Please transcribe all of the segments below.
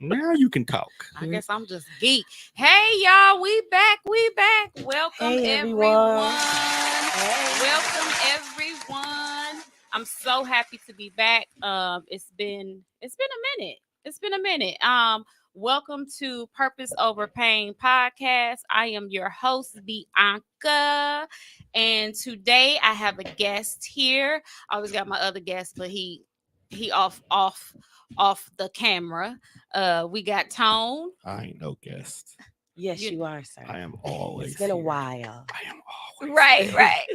Now you can talk. I guess I'm just geek. Hey y'all, we back. We back. Welcome Hey everyone. everyone. Hey. Welcome everyone. I'm so happy to be back. It's been a minute. It's been a minute. Welcome to Purpose Over Pain podcast. I am your host, Bianca, and today I have a guest here. I always got my other guest, but he off the camera. We got Tone. I ain't no guest. Yes, You you are, sir. I am always It's been a here. while. I am always right, right.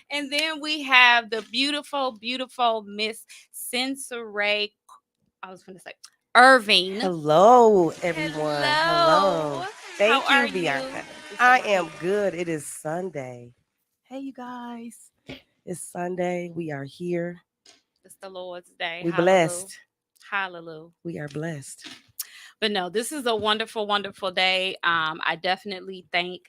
And then we have the beautiful, beautiful Miss Sensoray. I was going to say Irving. Hello, everyone. Hello. Hello. How Thank are you, you? Bianca. It's a I lot. am good. It is Sunday. Hey, you guys. It's Sunday. We are here. It's the Lord's day. We Hallelujah. blessed. Hallelujah. We are blessed. But no, this is a wonderful, wonderful day. I definitely thank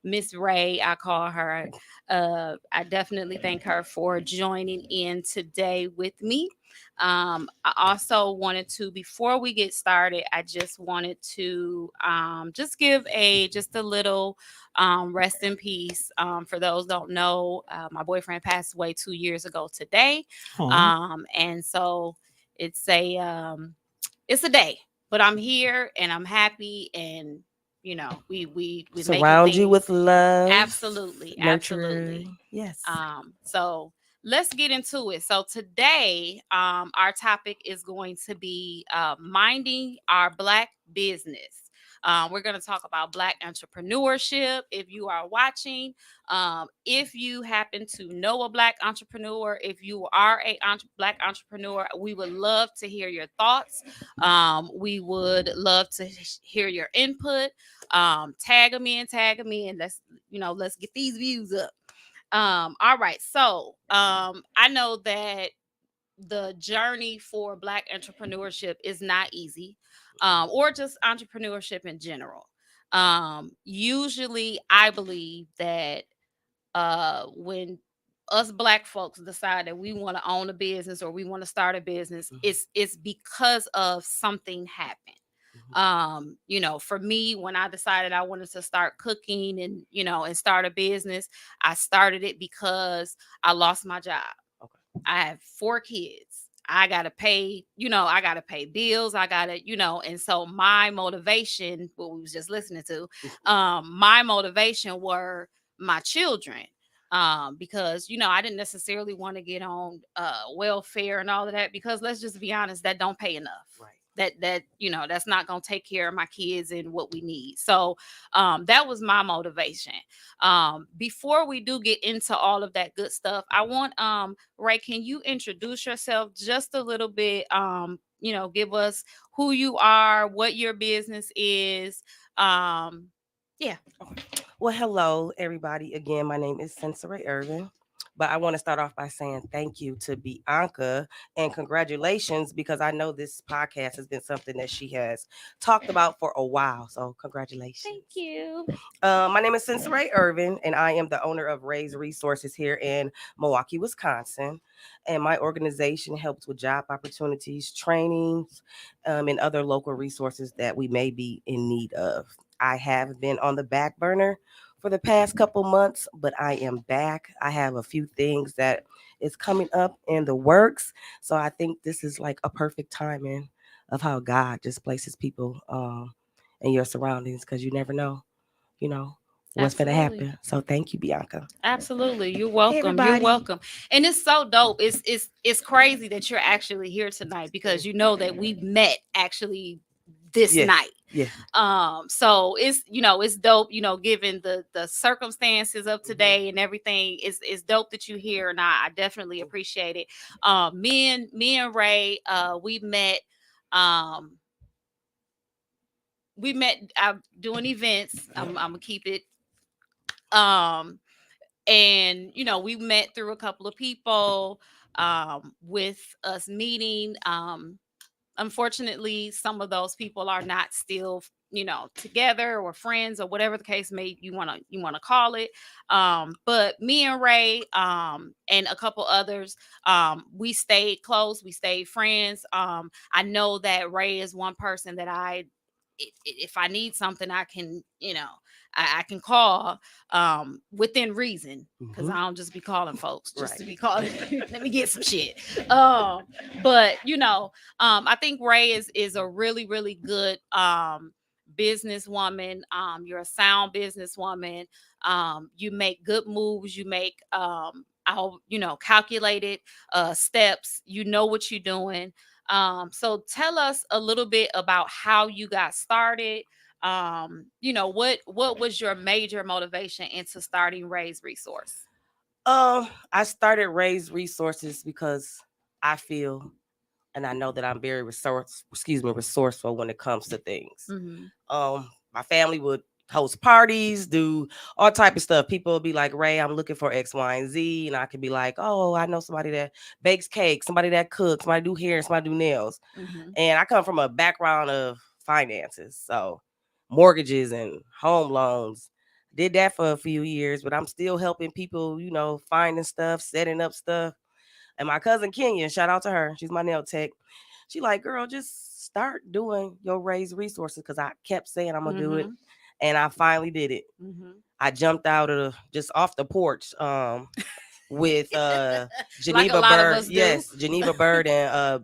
Miss Ray, I call her. I definitely thank her for joining in today with me. I also wanted to, before we get started, I just wanted to just give just a little rest in peace. For those don't know, my boyfriend passed away 2 years ago today, here. and so it's a day, but I'm here and I'm happy, and we making Surround you things. with love, Absolutely, nurture. absolutely. Yes. So let's get into it. So today, our topic is going to be minding our Black business. We're going to talk about Black entrepreneurship. If you are watching, if you happen to know a Black entrepreneur, if you are a Black entrepreneur, we would love to hear your thoughts. We would love to hear your input. Tag them in, tag them in. Let's get these views up. All right. So I know that the journey for Black entrepreneurship is not easy, or just entrepreneurship in general. Usually, I believe that when us Black folks decide that we want to own a business or we want to start a business, Mhm. it's because of something happened. Mhm. For me, when I decided I wanted to start cooking and start a business, I started it because I lost my job. Okay. I have 4 kids. I gotta pay bills. And so my motivation, what we was just listening to, my motivation were my children. Because I didn't necessarily want to get on welfare and all of that, because let's just be honest, that don't pay enough. Right. That's not gonna take care of my kids and what we need. So that was my motivation. Before we do get into all of that good stuff, I want Ray, can you introduce yourself just a little bit? Give us who you are, what your business is. Yeah. Okay. Well, hello, everybody. Again, my name is Sensory Irvin. But I want to start off by saying thank you to Bianca and congratulations, because I know this podcast has been something that she has talked about for a while. So, congratulations. Thank you. My name is Sensory Irvin, and I am the owner of Ray's Resources here in Milwaukee, Wisconsin. And my organization helps with job opportunities, trainings, and other local resources that we may be in need of. I have been on the back burner for the past couple months, but I am back. I have a few things that is coming up in the works. So I think this is like a perfect timing of how God just places people in your surroundings, because you never know, you know, what's going to Absolutely. happen. So thank you, Bianca. Absolutely. You're Hey, welcome. You're everybody. welcome. And it's so dope. It's crazy that you're actually here tonight, because you know that we met actually this Yes. night. Yes. So it's dope, given the circumstances of today and everything. It's dope that you're here, and I definitely appreciate it. Me and Ray, um we met doing events. I'm gonna keep it. um and we met through a couple of people, with us meeting unfortunately, some of those people are not still, together or friends or whatever the case may you want to call it. But me and Ray, and a couple others, we stayed close, we stayed friends. I know that Ray is one person that if I need something, I can, I can call, within reason, because I don't just be calling folks just to be calling. Let me get some shit. But I think Ray is a really, really good businesswoman. You're a sound businesswoman. You make good moves. You make calculated steps. You know what you're doing. So tell us a little bit about how you got started. What was your major motivation into starting Ray's Resource? I started Raise Resources because I feel and I know that I'm very resourceful when it comes to things. My family would host parties, do all type of stuff. People would be like, Ray, I'm looking for X, Y, and Z. And I could be like, oh, I know somebody that bakes cake, somebody that cooks, somebody do hair, somebody do nails. And I come from a background of finances. So mortgages and home loans. Did that for a few years, but I'm still helping people, finding stuff, setting up stuff. And my cousin Kenya, shout out to her. She's my nail tech. She like, girl, just start doing your Raise Resources, because I kept saying I'm gonna do it, and I finally did it. I jumped out of just off the porch with Geneva Like Bird. Yes, Geneva Bird and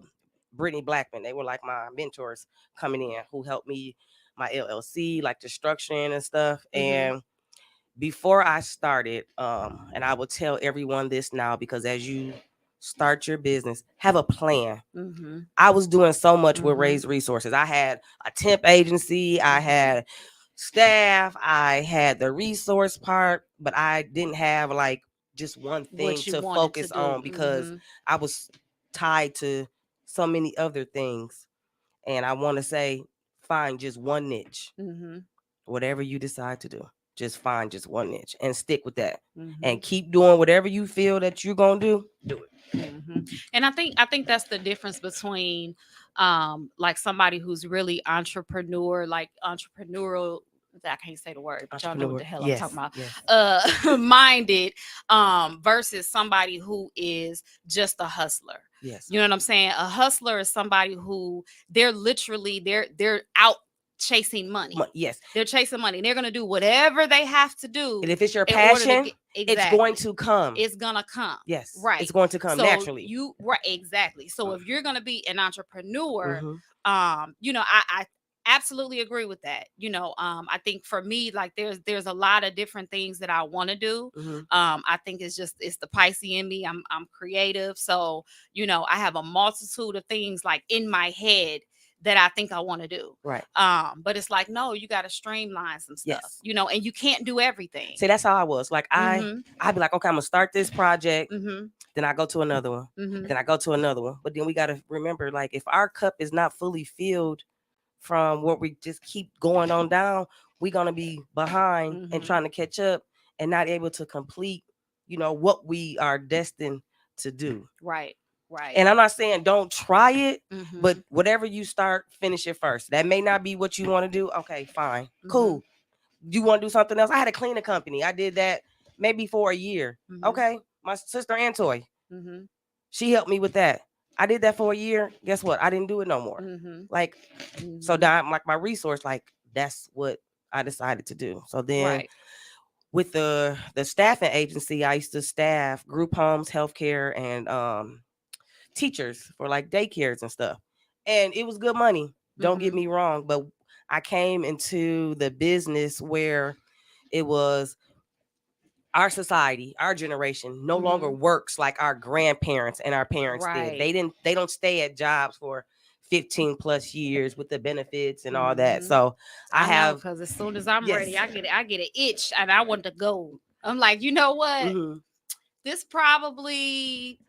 Brittany Blackman. They were like my mentors coming in, who helped me my LLC, like the structuring and stuff. And before I started, and I will tell everyone this now, because as you start your business, have a plan. I was doing so much with Raise Resources. I had a temp agency, I had staff, I had the resource part, but I didn't have like just one thing to focus on, because I was tied to so many other things. And I want to say, find just one niche. Whatever you decide to do, just find just one niche and stick with that, and keep doing whatever you feel that you're gonna do it. And I think that's the difference between like somebody who's really entrepreneurial. I can't say the word, but y'all know what the hell I'm talking about. Minded, versus somebody who is just a hustler. Yes. You know what I'm saying? A hustler is somebody who they're out chasing money. Yes. They're chasing money. They're going to do whatever they have to do. And if it's your passion, it's going to come. It's going to come. Yes. Right. It's going to come naturally. Right. Exactly. So if you're going to be an entrepreneur, I absolutely agree with that. I think for me, like there's a lot of different things that I want to do. I think it's the Pisces in me. I'm creative. So, I have a multitude of things like in my head that I think I want to do. Right. But it's like, no, you got to streamline some stuff, and you can't do everything. See, that's how I was. Like I'd be like, okay, I'm gonna start this project. Then I go to another one. Then I go to another one. But then we got to remember, like, if our cup is not fully filled from what we just keep going on down, we're going to be behind and trying to catch up and not able to complete, what we are destined to do. Right. Right. And I'm not saying don't try it, but whatever you start, finish it first. That may not be what you want to do. Okay, fine. Cool. You want to do something else? I had a cleaning company. I did that maybe for a year. Okay. My sister Antoy, she helped me with that. I did that for a year. Guess what? I didn't do it no more. Like, so now I'm like my resource, like that's what I decided to do. So then with the staffing agency, I used to staff group homes, healthcare, and teachers for like daycares and stuff. And it was good money. Don't get me wrong. But I came into the business where it was our society, our generation no longer works like our grandparents and our parents did. They don't stay at jobs for 15 plus years with the benefits and all that. So I have, because as soon as I'm ready, I get an itch and I want to go. I'm like, you know what? This probably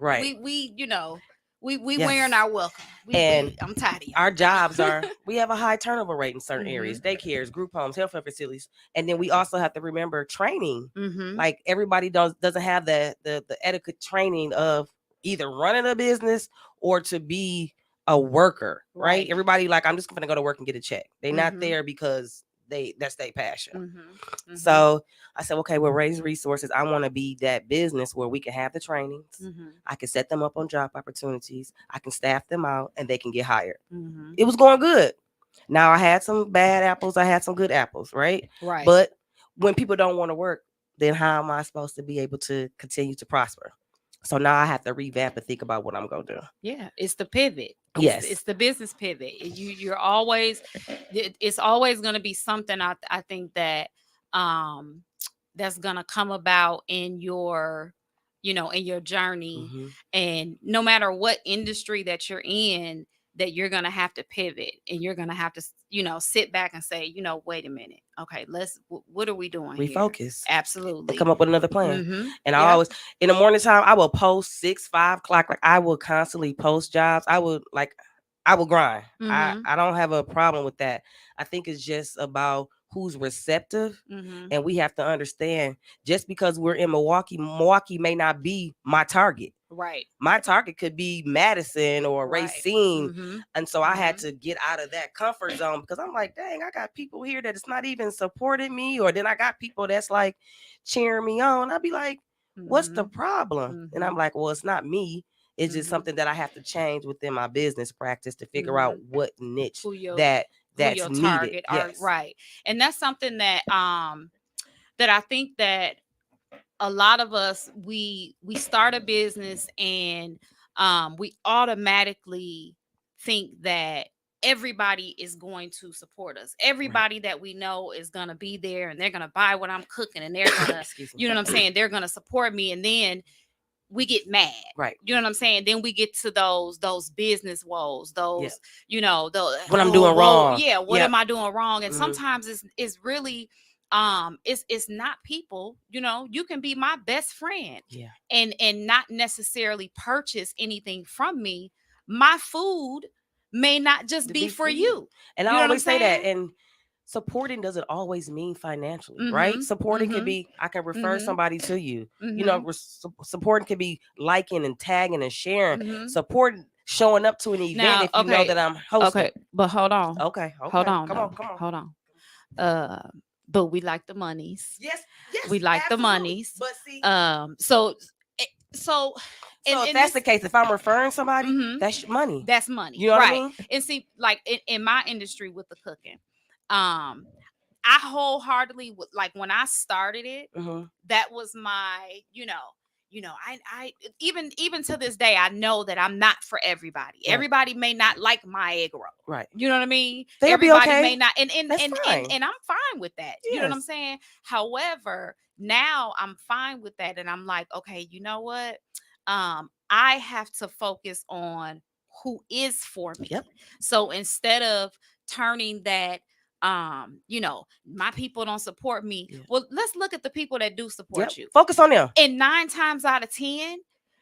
we wearing our welcome. I'm tired of you. Our jobs are, we have a high turnover rate in certain areas, daycares, group homes, healthcare facilities. And then we also have to remember training. Like everybody doesn't have the etiquette training of either running a business or to be a worker, right? Right. Everybody like, I'm just gonna go to work and get a check. They're not Mhm. there because that's their passion. Mhm. Mhm. So I said, okay, well, Raise Resources, I want to be that business where we can have the trainings. Mhm. I can set them up on job opportunities. I can staff them out and they can get hired. Mhm. It was going good. Now I had some bad apples. I had some good apples, right? Right. But when people don't want to work, then how am I supposed to be able to continue to prosper? So now I have to revamp and think about what I'm going to do. Yeah, it's the pivot. Yes. It's the business pivot. You're always it's always going to be something I think that um that's going to come about in your in your journey, Mm-hmm. and no matter what industry that you're in, that you're going to have to pivot, and you're going to have to sit back and say, wait a minute, okay, what are we doing here? Refocus. And Absolutely. come up with another plan. Mhm. And I Yeah. always, in the morning time, I will post 6, 5 o'clock. Like I will constantly post jobs. I will grind. Mhm. I don't have a problem with that. I think it's just about who's receptive. Mhm. And we have to understand, just because we're in Milwaukee may not be my target. Right. My target could be Madison or Right. Racine. Mhm. And so I had Mhm. to get out of that comfort zone, because I'm like, dang, I got people here that it's not even supporting me. Or then I got people that's like cheering me on. I'd be like, what's the Mhm. problem? And I'm Mhm. like, well, it's not me. It's just Mhm. something that I have to change within my business practice to figure out Mhm. what niche Who your that's needed. target are, Yes. right. And that's something that I think that a lot of us, we start a business, and we automatically think that everybody is going to support us. Right. Everybody that we know is going to be there, and they're going to buy what I'm cooking, and they're going to Excuse me. you know what I'm saying, they're going to support me. And then we get mad. Right. You know what I'm saying? Then we get to those business woes, Yep. the What I'm doing wrong. Yeah, what Yep. am I doing wrong? And Mhm. sometimes it's really it's not people. You can be my best friend, Yeah. and not necessarily purchase anything from me. My food may not just To be be for for you. you. And I You know what I'm always say that. saying? And supporting doesn't always mean financially, right? Mhm. Supporting can Mhm. be, I can refer Mhm. somebody to you. Mhm. Supporting can be liking and tagging and sharing. Mhm. Supporting, showing up to an event Now, if you know that I'm hosting. okay, but hold on. Okay. Hold on, Come on, though. come on. Hold on. Uh, but we like the monies. Yes, We yes, like the absolutely. monies. But see, So eh, so so if in that's this the case, if I'm referring somebody, mhm, that's money. that's money, You know what I right? mean? And see, like in my industry with the cooking, um, I wholeheartedly like when I started it, Hmm. that was my, I even to this day, I know that I'm not for everybody. Right. Everybody may not like my egg roll. Right. You know what I mean? They'll be Everybody okay. may not, and That's fine. and I'm fine with that. You know what I'm Yes. saying? However, now I'm fine with that, and I'm like, okay, you know what? I have to focus on who is for me. Yep. So instead of turning that my people don't support me, Yeah. well, let's look at the people that do Yep. support you. Focus on them. And 9 times out of 10,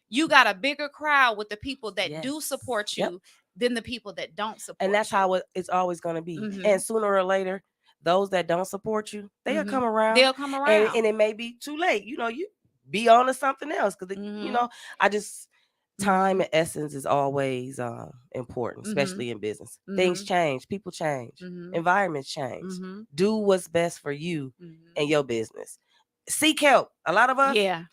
you got a bigger crowd with the people that do Yes. support Yep. you than the people that don't support And that's you. how it's always going to be. Mhm. And sooner or later, those that don't support you, they'll Mhm. come around. They'll come And around. it may be too late. You be on to something else. Because, Mhm. I just, time Mhm. and essence is always important, Mhm. especially in business. Things Mhm. change. People change. Mhm. Environments change. Mhm. Do what's best for you and Mhm. your business. Seek help. A lot of us, Yeah.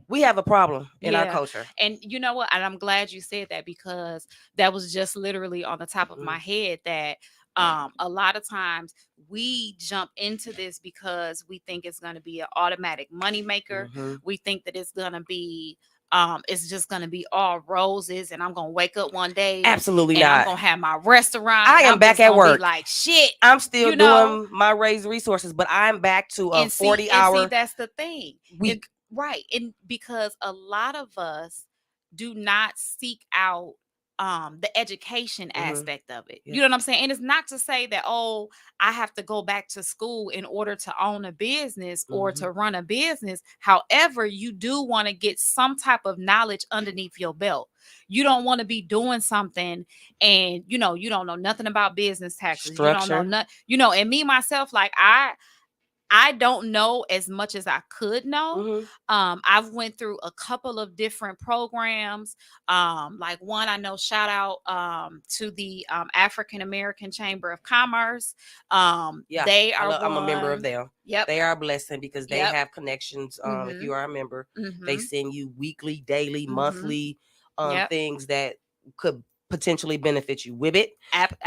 we have a problem in our Yeah. culture. And you know what? And I'm glad you said that, because that was just literally on the top of my head, that a lot of times we jump into this because we think it's going to be an automatic money maker. Mhm. We think that it's just going to be all roses, and I'm going to wake up one day Absolutely and I'm not. going to have my restaurant. I and am I'm back just at gonna be work. like, shit. I'm still You know? doing my Raise Resources, but I'm back to a And see, 40-hour that's the thing. week. Right. And because a lot of us do not seek out the education Mhm. aspect of it. Yeah. You know what I'm saying? And it's not to say that, oh, I have to go back to school in order to own a business or Mhm. to run a business. However, you do want to get some type of knowledge underneath your belt. You don't want to be doing something and you don't know nothing about business taxes. You don't know Structure. nothing, and me myself, like I don't know as much as I could know. Mhm. I've went through a couple of different programs. Like one I know, shout out to the African American Chamber of Commerce. Yeah, They are I'm a member of one. them. Yep. They are a blessing because they Yep. have connections. If Mhm. you are a member, they Mhm. send you weekly, daily, Mhm. monthly Yep. things that could potentially benefit you. Wibbit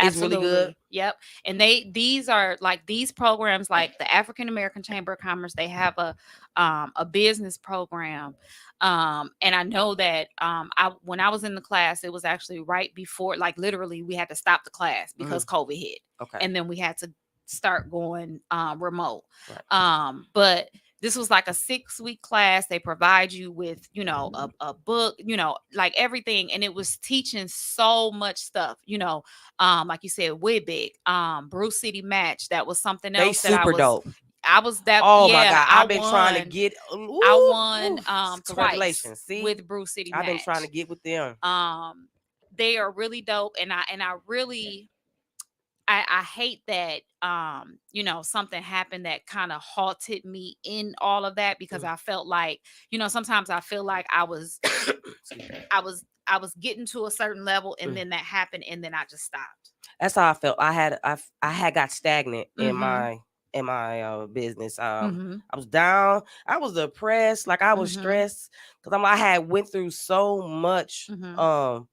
is really good. Absolutely. Yep. And these are like these programs, like the African American Chamber of Commerce, they have a business program. And I know that I when I was in the class, it was actually right before, like literally we had to stop the class because COVID hit. Okay. And then we had to start going remote. Right. But this was like a 6-week class. They provide you with, a book, like everything. And it was teaching so much stuff, like you said, Wibig, Brew City Match. That was something They else that super dope. I was that, Oh my yeah, God. I've been trying to get I woo, won woo. twice Congratulations. See, with Brew City I've been trying to Match. get with them. They are really dope. And I really, I hate that something happened that kind of halted me in all of that, because I felt like, sometimes I feel like I was getting to a certain level, and then that happened, and then I just stopped. That's how I felt. I had got stagnant in Mhm. my business. Mhm. I was down. I was depressed. Like I was Mhm. stressed because I had went through so much. Mhm.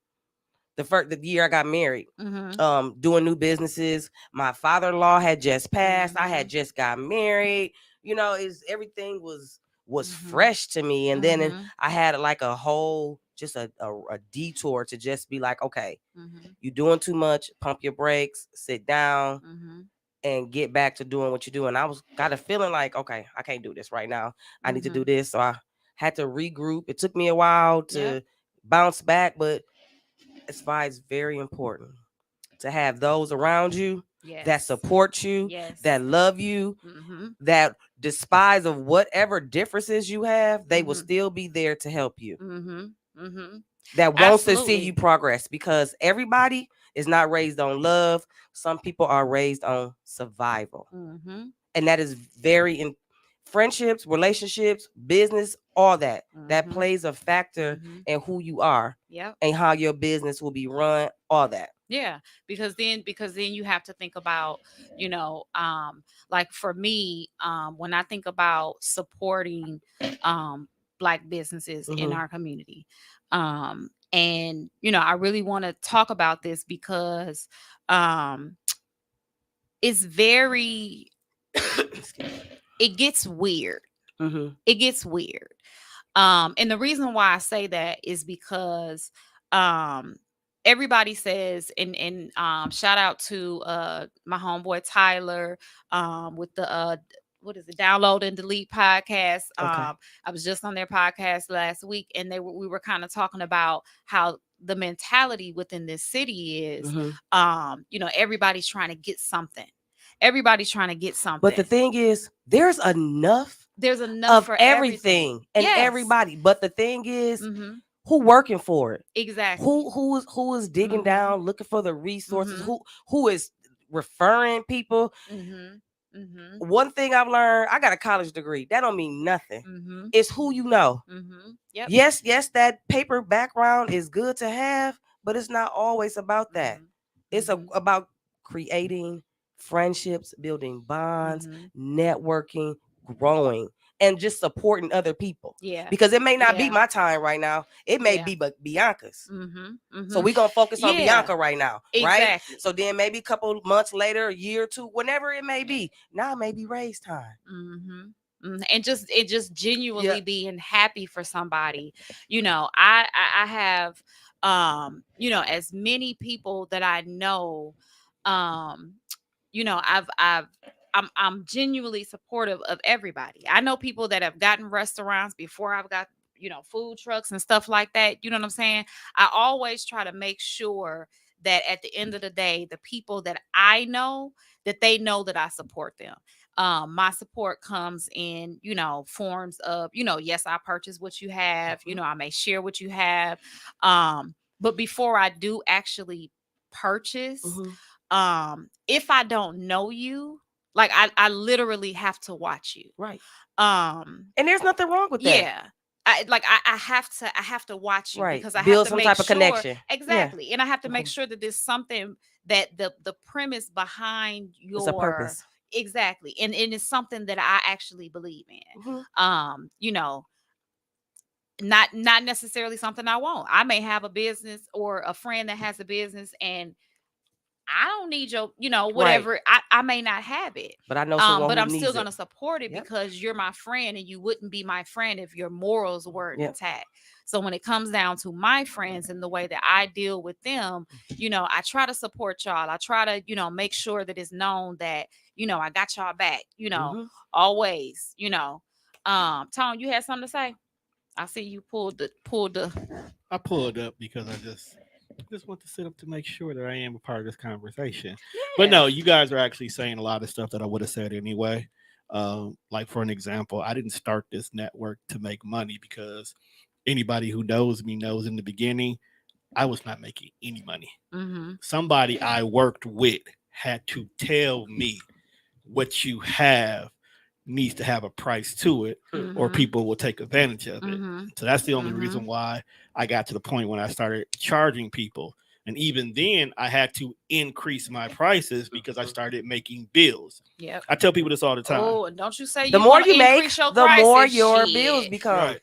The year I got married. Mhm. Doing new businesses. My father-in-law had just passed. I had Mhm. just got married. Is everything was Mhm. fresh to me. And then Mhm. I had like a whole just a detour to just be like, okay, Mhm. you're doing too much. Pump your brakes. Sit down Mhm. and get back to doing what you're doing. I was got a feeling like, okay, I can't do this right now. I need to do Mhm. this. So I had to regroup. It took me a while Yep. to bounce back, but it's why it's very important to have those around you that Yes. support you, Yes. that love you, Mhm. that despise of whatever differences you have, they will Mhm. still be there to help you. Mhm. Mhm. That wants to see you Absolutely. progress, because everybody is not raised on love. Some people are raised on survival. Mhm. And that is very in friendships, relationships, business, all that Mhm. plays a factor Mhm. in who you are Yep. and how your business will be run, all that. Yeah, because then you have to think about, like for me, when I think about supporting black businesses in Mm-hmm. our community. And I really want to talk about this because um it's very it gets weird. Mm-hmm. It gets weird. And the reason why I say that is because um everybody says, and shout out to my homeboy Tyler with the what is it, Download and Delete podcast. Okay. I was just on their podcast last week, and we were kind of talking about how the mentality within this city is Mm-hmm. everybody's trying to get something. Everybody's trying to get But the something. thing is, there's enough There's enough of for everything. everything and Yes. everybody. But the thing is, Mhm. who working for it? Exactly. Who is digging Mhm. down, looking for the resources? Mhm. Who is referring people? Mhm. Mhm. One thing I've learned, I got a college degree. That don't mean nothing. Mhm. It's who you know. Mhm. Yep. Yes, that paper background is good to have, but it's not always about that. Mhm. It's Mhm. about creating friendships, building bonds, Mhm. networking, growing, and just supporting other people. Yeah. Because it may not be Yeah. my time right now. It may Yeah. be Bianca's. Mhm. So Mhm. we're gonna focus on Yeah. Bianca right now, right? Exactly. So then maybe a couple months later, a year or two, whenever it may be, now it may be Ray's time. Mhm. And just Yeah. genuinely being happy for somebody. I have as many people that I know, um I've I'm genuinely supportive of everybody. I know people that have gotten restaurants before I've got, food trucks and stuff like that. You know what I'm saying? I always try to make sure that at the end of the day, the people that I know, that they know that I support them. My support comes in, forms of, yes, I purchase what you have, I may share what you have. But before I do actually purchase, Mm-hmm. if I don't know you, Like I literally have to watch you. Right. Um, And there's nothing wrong with that. yeah. I have to watch you Right. because I have Build to some make type of sure connection. Yeah. exactly, and I have to make Mhm. sure that there's something that the premise behind It's a your purpose. exactly, and it's something that I actually believe in. Mhm. You know, not necessarily something I want. I may have a business or a friend that has a business, and I don't need your, Right. whatever. I may not have it. But I know someone But who I'm still needs it. gonna support it Yep. because you're my friend, and you wouldn't be my friend if your morals weren't Yep. intact. So when it comes down to my friends and the way that I deal with them, I try to support y'all. I try to, make sure that it's known that, I got y'all back, Mhm. always, Tone, you had something to say? I see you pulled the I pulled up because I just want to sit up to make sure that I am a part of this conversation. But yeah. no, you guys are actually saying a lot of stuff that I would have said anyway. Like for an example, I didn't start this network to make money because anybody who knows me knows in the beginning I was not making any money. Mm-hmm. Somebody I worked with had to tell me what you have needs to have a price to it or Mm-hmm. people will take advantage of it. Mm-hmm. So that's the only Mm-hmm. reason why I got to the point when I started charging people. And even then, I had to increase my prices because I started making bills. Yep. I tell people this all the time. Oh, and don't you say The you more want to you make, increase your the prices? more your Shit. bills become. Right.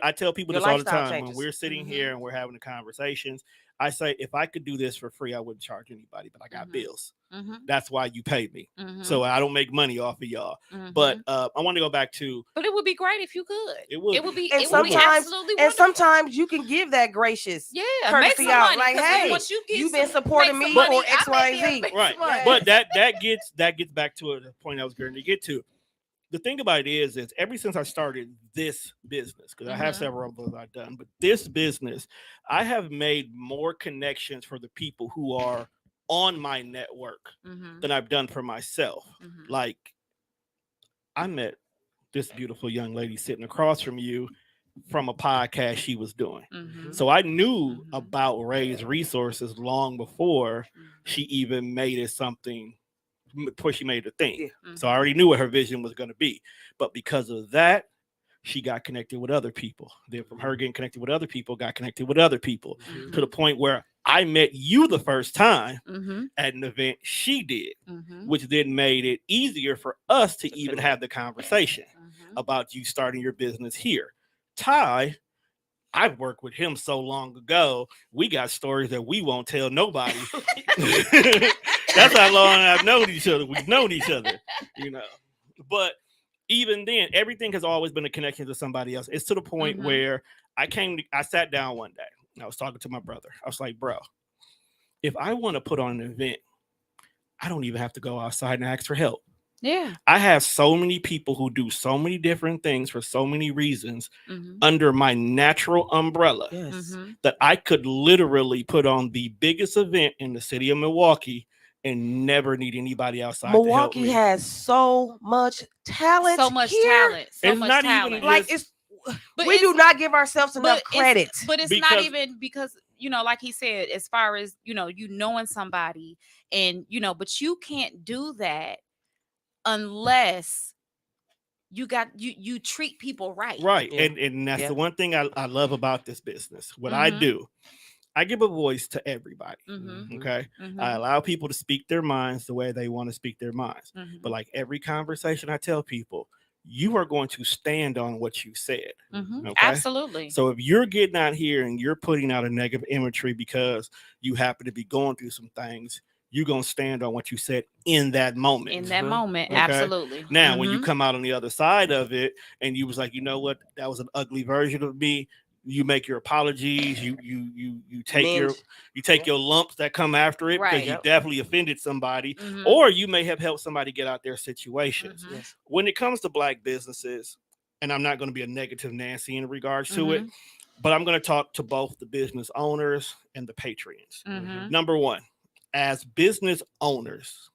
I tell people Your this all the lifestyle time when changes. we're sitting Mhm. here and we're having the conversations. I say if I could do this for free, I wouldn't charge anybody, but I got Mhm. bills. Mm-hmm. That's why you pay me. Mm-hmm. So I don't make money off of y'all. But I want to go back to But it would be great if you could. it would It would be. And It would be sometimes, absolutely and wonderful. sometimes you can give that gracious Yeah, make courtesy some out. money. Like, 'Cause then hey, once you get you've been some- supporting make me some money, for X, I Y, may and be able to Z. make right. some money. But that gets back to the point I was going to get to. The thing about it is ever since I started this business, because I have Mhm. several of those I've done, but this business, I have made more connections for the people who are on my network Mhm. than I've done for myself. Mhm. Like I met this beautiful young lady sitting across from you from a podcast she was doing. Mhm. So I knew Mhm. about Ray's resources long before Mhm. she even made it something, before she made it a thing. Yeah. So I already knew what her vision was going to be. But because of that, she got connected with other people. Then from her getting connected with other people, got connected with other people Mhm. to the point where I met you the first time Mhm. at an event she did, Mhm. which then made it easier for us to even connect. have the conversation Mhm. about you starting your business here. Ty, I've worked with him so long ago. We got stories that we won't tell nobody. That's how long I've known each other. We've known each other, you know. But even then, everything has always been a connection to somebody else. It's to the point Mhm. where I sat down one day and I was talking to my brother. I was like, bro, if I want to put on an event, I don't even have to go outside and ask for help. Yeah. I have so many people who do so many different things for so many reasons Mhm. under my natural umbrella Yes. Mhm. that I could literally put on the biggest event in the city of Milwaukee and never need anybody outside to help Milwaukee me. has so much talent. So much here. talent. So It's much not even talent. Like just- But we do it's- not give ourselves enough but credit. But it's not Because- even because like he said, as far as you knowing somebody, and but you can't do that unless you treat people right. Right. Yeah. And that's Yeah. the one thing I love about this business. What I Mhm. do, I give a voice to everybody. Mhm. Okay. Mhm. I allow people to speak their minds the way they want to speak their minds. Mhm. But like every conversation I tell people, you are going to stand on what you said. Mhm. Okay. Absolutely. So if you're getting out here and you're putting out a negative imagery because you happen to be going through some things, you're going to stand on what you said in that moment. In that Mhm. moment, Okay. absolutely. Now, when you Mhm. come out on the other side of it and you was like, you know what, that was an ugly version of me, you make your apologies, you take Minge. your lumps that come after it because Right. you Yep. definitely offended somebody, Mhm. or you may have helped somebody get out their situations. Mhm. Yes. When it comes to Black businesses, and I'm not going to be a negative Nancy in regards to it, Mhm. but I'm going to talk to both the business owners and the patrons. Mhm. Number one, as business owners,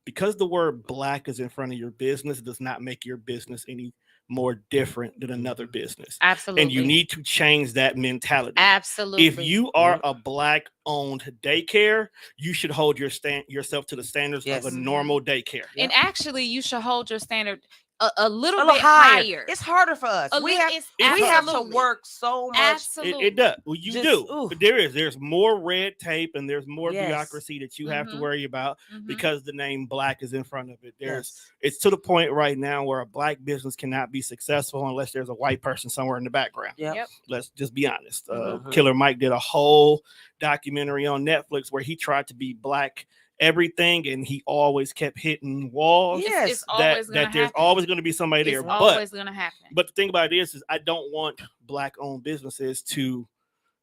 because the word black is in front of your business does not make your business any more different than another business. Absolutely. And you need to change that mentality. Absolutely. If you are a black owned daycare, you should hold yourself to the standards Yes. of a normal daycare. And actually, you should hold your standard a little A little bit higher. higher. It's harder for us. A We little- have it's we have to absolutely. work so much. Absolutely. It does. Well, you Just- do. ooh. But there's more red tape and there's more Yes. bureaucracy that you have to Mhm. worry about Mhm. because the name black is in front of it. Yes. It's to the point right now where a black business cannot be successful unless there's a white person somewhere in the background. Yep. Let's just be honest. Mhm. Killer Mike did a whole documentary on Netflix where he tried to be black everything and he always kept hitting walls. Yes. It's always that gonna there's happen. always going to be somebody there. It's But always gonna happen. the thing about it is I don't want black owned businesses to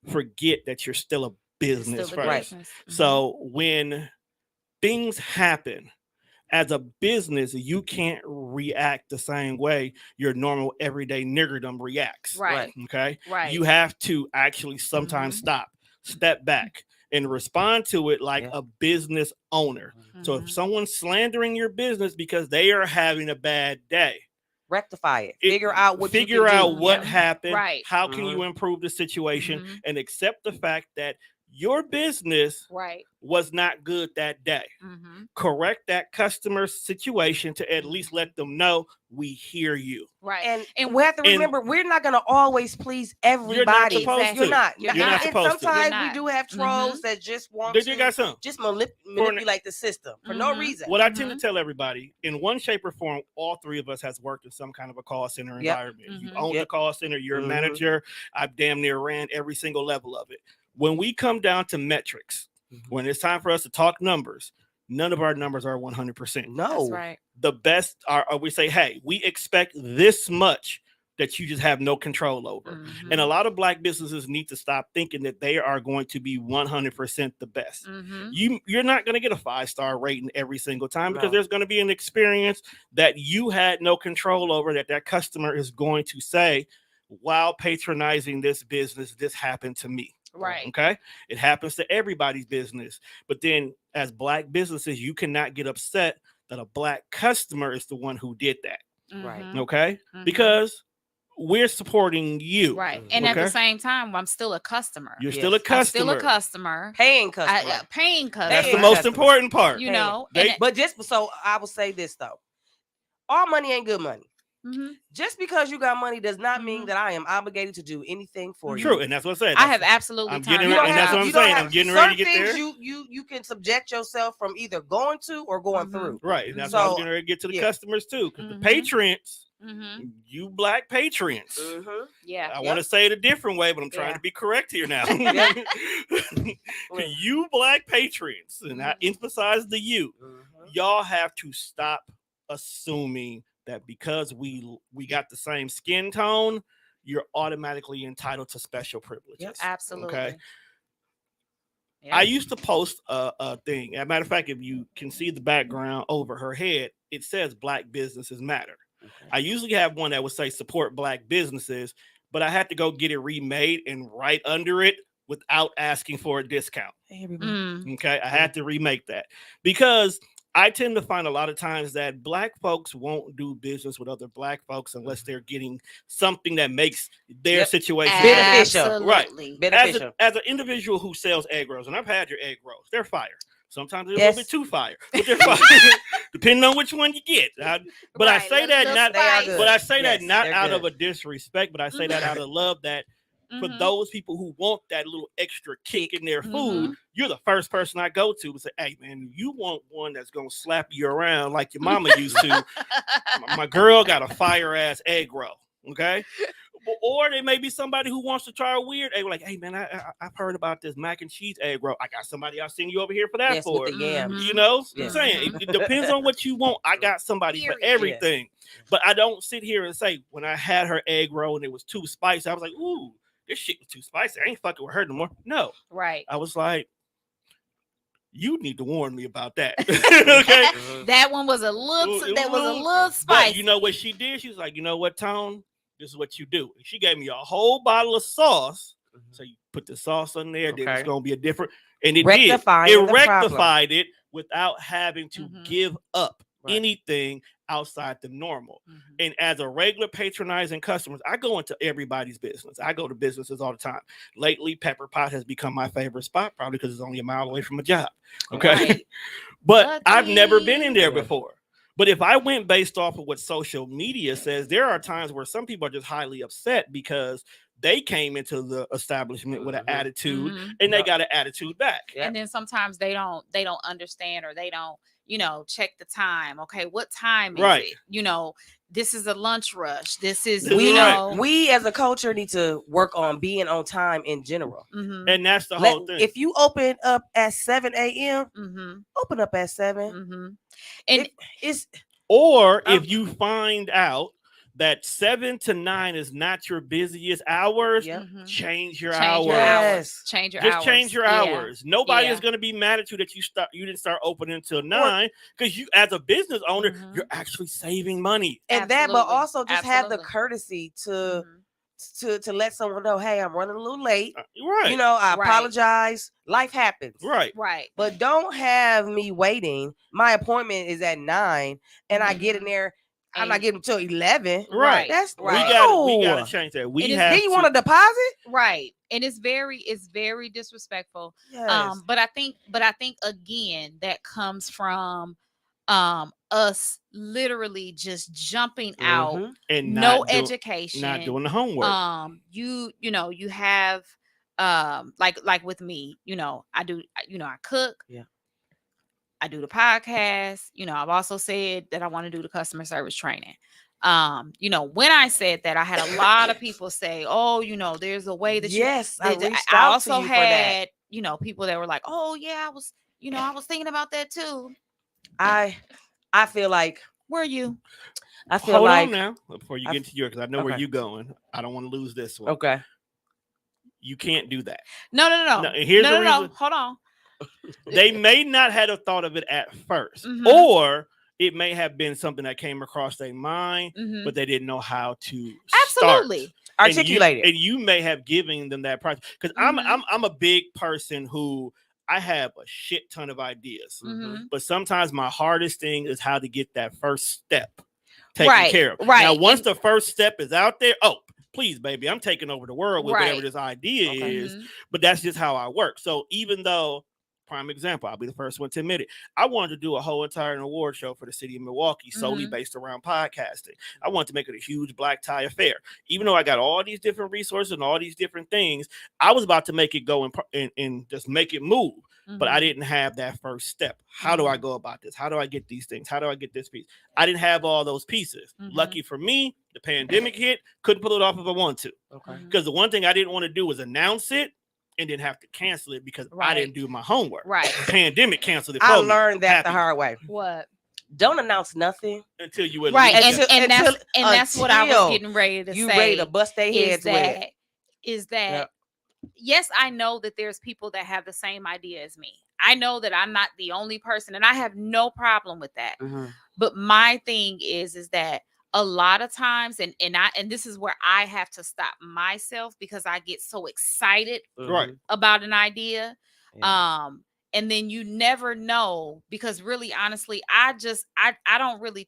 forget that you're still a It's business still a first. business. Mhm. So when things happen as a business, you can't react the same way your normal everyday niggerdom reacts. Right. Okay. Right. You have to actually sometimes step back and respond to it like a business owner. So if Mhm. someone's slandering your business because they are having a bad day, Rectify it. Figure out what figure you can out do. what Yeah. happened, Right. how can you improve the situation, and accept the fact that your business Right. was not good that day. Mhm. Correct that customer situation to at least let them know we hear you. Right. And we have to remember, we're not going to always please everybody. You're not supposed You're to. not. You're And not supposed to. sometimes You're we not. do have trolls that just want Did you got to some? just manipulate the system for no Mhm. reason. What I tend to tell everybody, in one shape or form, all three of us has worked in some kind of a call center environment. You Mhm. own the call center, you're a Mhm. manager. I've damn near ran every single level of it. When we come down to metrics, when it's time for us to talk numbers, none of our numbers are 100%. No. That's right. The best are we say, hey, we expect this much that you just have no control over. Mhm. And a lot of black businesses need to stop thinking that they are going to be 100% the best. Mhm. You're not going to get a 5-star rating every single time because No. there's going to be an experience that you had no control over that customer is going to say, while patronizing this business, this happened to me. Right. Okay. It happens to everybody's business. But then as black businesses, you cannot get upset that a black customer is the one who did that. Right. Mhm. Okay. Mhm. Because we're supporting you. Right. And at Okay? the same time, I'm still a customer. You're Yes. still a I'm customer. still a customer. Paying customer. Paying customer. That's the Paying most customer. important part. You know, They- and But just so I will say this though, all money ain't good money. Mhm. Just because you got money does not mean Mhm. that I am obligated to do anything for you. True. And that's what I said. I have absolutely I'm time. getting You ready- don't and that's have- what I'm you don't saying. have- I'm getting ready to get certain there. things you can subject yourself from either going to or going Mhm. through. Right. And that's what I'm So, getting ready to get to the yeah. customers too. Because Mhm. the patrons, Mhm. you black patrons. Mhm. Yeah. I want to say it a different way, but I'm trying Yeah. to be correct here now. Yeah. You black patrons, and I emphasize the you, y'all have to stop assuming that because we got the same skin tone, you're automatically entitled to special privileges. Yep. Absolutely. Okay. Yeah. I used to post a thing. As a matter of fact, if you can see the background over her head, it says Black Businesses Matter. Okay. I usually have one that would say support black businesses, but I had to go get it remade and write under it without asking for a discount. Hey, everybody. Mm. Okay. I had to remake that because I tend to find a lot of times that black folks won't do business with other black folks unless they're getting something that makes their Yep. situation Beneficial. Right. Absolutely. Beneficial. As an individual who sells egg rolls, and I've had your egg rolls, they're fire. Sometimes they're a Yes. little bit too fire, but they're fire, depending on which one you get. But I Right, say that little not, They are spice. good. but I say that Yes, not they're out good. of a disrespect, but I say that out of love. That for Mhm. those people who want that little extra kick in their food, Mhm. you're the first person I go to and say, "Hey, man, you want one that's gonna slap you around like your mama used to? My girl got a fire ass egg roll, okay." Or there may be somebody who wants to try a weird egg, like, "Hey, man, I've heard about this mac and cheese egg roll. I got somebody I'll send you over here for that Yes, for with it." the yams. You know, Yeah. I'm saying it depends on what you want. I got somebody for Period. everything, but I don't sit here and say when I had her egg roll and it was too spicy, I was like, "Ooh, this shit was too spicy. I ain't fucking with her no more." No, Right. I was like, "You need to warn me about that." Okay. Mhm. That one was a little. It That was a was- little But spicy. you know what she did? She was like, "You know what, Tone? This is what you do." And she gave me a whole bottle of sauce. So you put the sauce on there, then it's Okay. gonna be a different, and it Rectifying did. It the problem. rectified it, without having to Mhm. give up Right. anything outside the normal. Mhm. And as a regular patronizing customer, I go into everybody's business. I go to businesses all the time. Lately, Pepper Pot has become my favorite spot, probably because it's only a mile away from a job. Okay. Right. But I've never been in there Yeah. before. But if I went based off of what social media says, there are times where some people are just highly upset because they came into the establishment with an Mhm. attitude Mhm. and they Yep. got an attitude back. Yep. And then sometimes they don't understand, or they don't, check the time. Okay, what time is Right. it? This is a lunch rush. This is, This is We right. we as a culture need to work on being on time in general. Mhm. And that's the whole thing. If you open up at 7 a.m., Mhm. open up at 7. Mhm. And It's Or I'm- if you find out that 7 to 9 is not your busiest hours, Yep. Mhm. change your change hours. your Yes. hours. Change your Just hours. change your Yeah. hours. Nobody Yeah. is going to be mad at you that you didn't start opening until 9, because you, as a business owner, Mhm. you're actually saving money. and that, but Absolutely. also just have the Absolutely. courtesy to Mhm. to let someone know, hey, I'm running a little late. Right. You know, I Right. apologize. Life happens. Right. Right. But don't have me waiting. My appointment is at 9, and I get in Mhm. there. I'm And- not getting till 11. Right. That's Right. We got to change that. And We it's- have Then you to, want a deposit? Right. And it's very disrespectful. Yes. But I think again that comes from us literally just jumping out, Mhm. and no not education, not doing the homework. you have like with me, I cook. Yeah. I do the podcast. I've also said that I want to do the customer service training. When I said that, I had a lot of people say, "Oh, there's a way that Yes, I that reached I out also to you for that. had, people that were like, "Oh, yeah, I was thinking about that too." I feel like Were you? I feel Hold like on now before you I get into yours, because I know where okay. you're going. I don't want to lose this one. Okay. You can't do that. No. No, here's the reason. Hold on. They may not have thought of it at 1st, Mhm. or it may have been something that came across their mind, Mhm. but they didn't know how to Absolutely. start. Articulate it. And you may have given them that process, because Mhm. I'm a big person who I have a shit ton of ideas, Mhm. but sometimes my hardest thing is how to get that first step taken Right, care of. right. Now, once And- the first step is out there, oh, please, baby, I'm taking over the world with whatever Right. this idea Okay. is. Mhm. But that's just how I work. So even though, prime example, I'll be the first one to admit it, I wanted to do a whole entire award show for the city of Milwaukee solely Mhm. based around podcasting. I wanted to make it a huge black tie affair. Even though I got all these different resources and all these different things, I was about to make it go and just make it move. But I Mhm. didn't have that first step. How do I Mhm. go about this? How do I get these things? How do I get this piece? I didn't have all those pieces. Mhm. Lucky for me, the pandemic hit, couldn't pull it off if I wanted to. Okay. Mhm. Because the one thing I didn't want to do was announce it and then have to cancel it because I Right. didn't do my homework. Right. The pandemic canceled it I for me. learned that the Happy. hard way. What? Don't announce nothing. Until you at Right. least And Until- that's what I was until getting ready to You say. ready to bust their heads with it. Is that Yep. yes, I know that there's people that have the same idea as me. I know that I'm not the only person, and I have no problem with that. Mhm. But my thing is that a lot of times, and this is where I have to stop myself, because I get so excited Right. Mhm. about an idea. Yeah. And then you never know, because really honestly, I don't really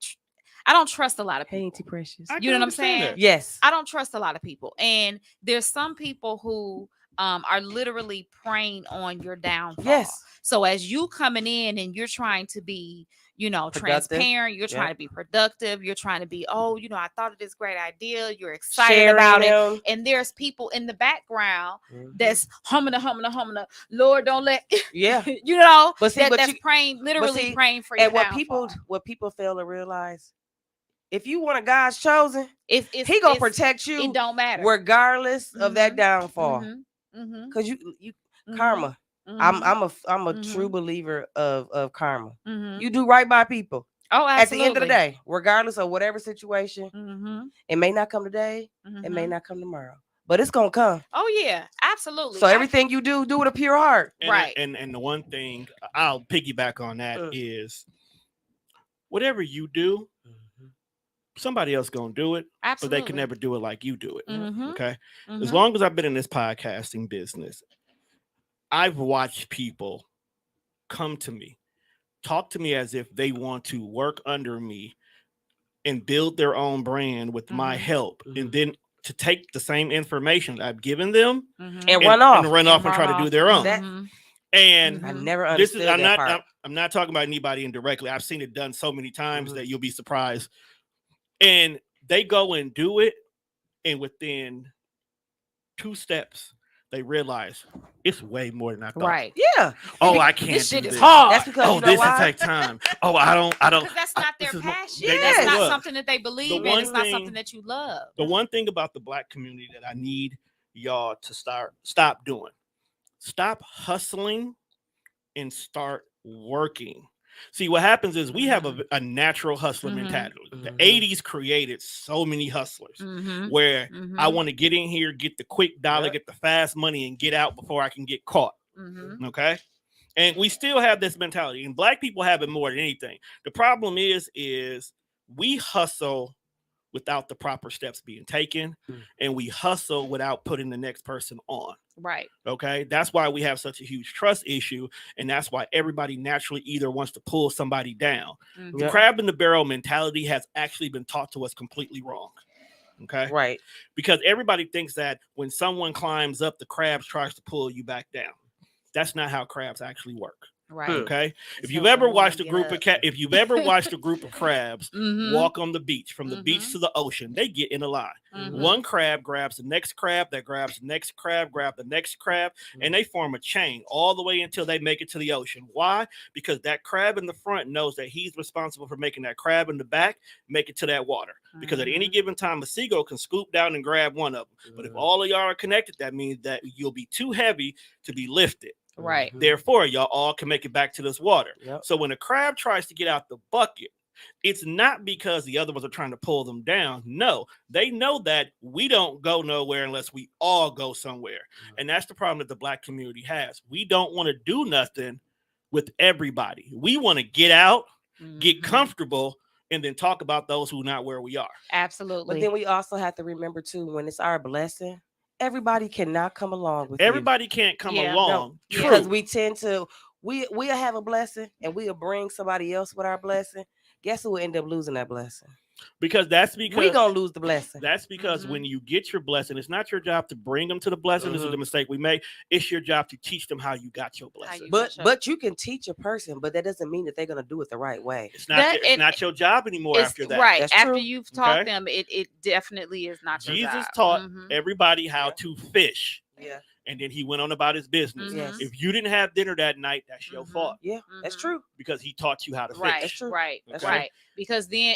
I don't trust a lot of Hey, people. Auntie Precious. I You can know what I'm understand saying? that. Yes. I don't trust a lot of people. And there's some people who are literally preying on your downfall. Yes. So as you coming in and you're trying to be, Productive. transparent, you're Yeah. trying to be productive, you're trying to be, I thought of this great idea, you're excited Sharing about it. them. And there's people in the background Mhm. that's humming, Lord, don't let Yeah. But see, that's praying, literally praying for your And what downfall. people fail to realize, if you one of God's chosen, He He gonna protect you It don't matter. regardless of that Mhm. downfall. Mhm. Cause you Mhm. karma. Mhm. I'm a true Mhm. believer of karma. Mhm. You do right by people. Oh, At the end of the absolutely. day, regardless of whatever situation, Mhm. it may not come today, it may Mhm. not come tomorrow, but it's gonna come. Oh yeah, absolutely. So everything you do with a pure heart. And, Right. And the one thing I'll piggyback on that Mm. is whatever you do, somebody else gonna do it, but Absolutely. they can never do it like you do it. Mhm. Okay. As Mhm. long as I've been in this podcasting business, I've watched people come to me talk to me as if they want to work under me and build their own brand with my help, and then to take the same information I've given them And run off. and run off and try to do their own. That- And I never this understood is I'm that not part. I'm not talking about anybody indirectly. I've seen it done so many times that you'll be surprised. And they go and do it, and within 2 steps, they realize it's way more than I thought. Right. Yeah. Oh, I can't This do shit is this. hard. That's because Oh, you know this will why? take time. Oh, I don't. Because that's not their this is more- passion. they- That's Yes. not look, something that they believe in. one It's not thing- something that you love. The one thing about the Black community that I need y'all to stop doing, stop hustling and start working. See, what happens is we have a natural hustler mentality. The 80s created so many hustlers where I want to get in here, get the quick dollar, get the fast money, and get out before I can get caught. Okay. And we still have this mentality, and Black people have it more than anything. The problem is we hustle without the proper steps being taken, and we hustle without putting the next person on. Right. Okay. That's why we have such a huge trust issue. And that's why everybody naturally either wants to pull somebody down. The crab in the barrel mentality has actually been taught to us completely wrong. Okay. Right. Because everybody thinks that when someone climbs up, the crab tries to pull you back down. That's not how crabs actually work. Right. Okay. If It's you've helping ever them watched a get group up. of if you've ever watched a group of crabs walk on the beach, from the beach to the ocean, they get in a line. One crab grabs the next crab, that grabs the next crab, grab the next crab, and they form a chain all the way until they make it to the ocean. Why? Because that crab in the front knows that he's responsible for making that crab in the back make it to that water. Because at any given time, a seagull can scoop down and grab one of them. But if all of y'all are connected, that means that you'll be too heavy to be lifted. Right. Therefore, y'all all can make it back to this water. So when a crab tries to get out the bucket, it's not because the other ones are trying to pull them down. No, they know that we don't go nowhere unless we all go somewhere. And that's the problem that the Black community has. We don't want to do nothing with everybody. We want to get out, get comfortable, and then talk about those who are not where we are. Absolutely. But then we also have to remember too, when it's our blessing, everybody cannot come along with Everybody can't come along. No, because we tend to we'll have a blessing and we'll bring somebody else with our blessing. Guess who will end up losing that blessing? Because we gonna lose the blessing. That's because when you get your blessing, it's not your job to bring them to the blessing. This is the mistake we make. It's your job to teach them how you got your blessing. But you can teach a person, but that doesn't mean that they're gonna do it the right way. It's not your job anymore after that. Right. That's after true. you've taught them, it definitely is not your Jesus job. taught everybody how to fish. Yeah. And then he went on about his business. Yes. If you didn't have dinner that night, that's your fault. Yeah, that's true. Because he taught you how to fish. Right. That's true. Right. That's right. Because then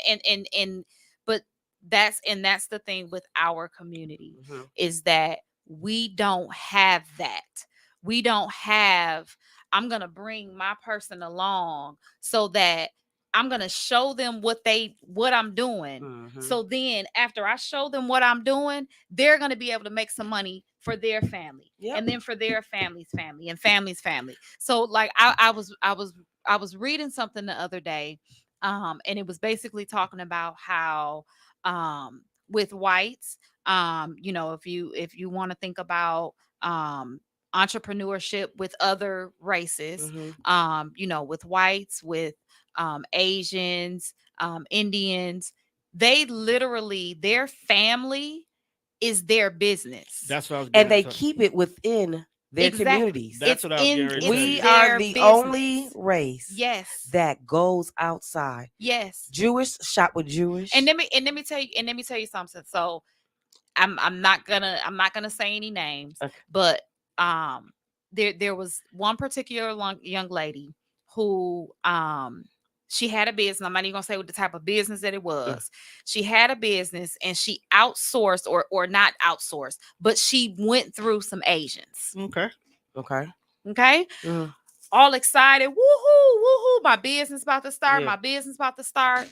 but that's the thing with our community is that we don't have that. We don't have, I'm going to bring my person along so that I'm going to show them what I'm doing. So then after I show them what I'm doing, they're going to be able to make some money for their family and then for their family's family and family's family. So like I was reading something the other day, and it was basically talking about how with whites, if you want to think about entrepreneurship with other races, with whites, with Asians, Indians, they literally, their family is their business. That's what I was and they keep it within their communities. That's what I was getting ready to say. We are the only race that goes outside. Yes. Jewish shop with Jewish. And let me tell you something. So I'm not gonna say any names, but there was one particular young lady who she had a business. I'm not even gonna say what the type of business that it was. She had a business and she outsourced or not outsourced, but she went through some Asians. Okay. All excited. Woohoo. My business about to start. My business about to start.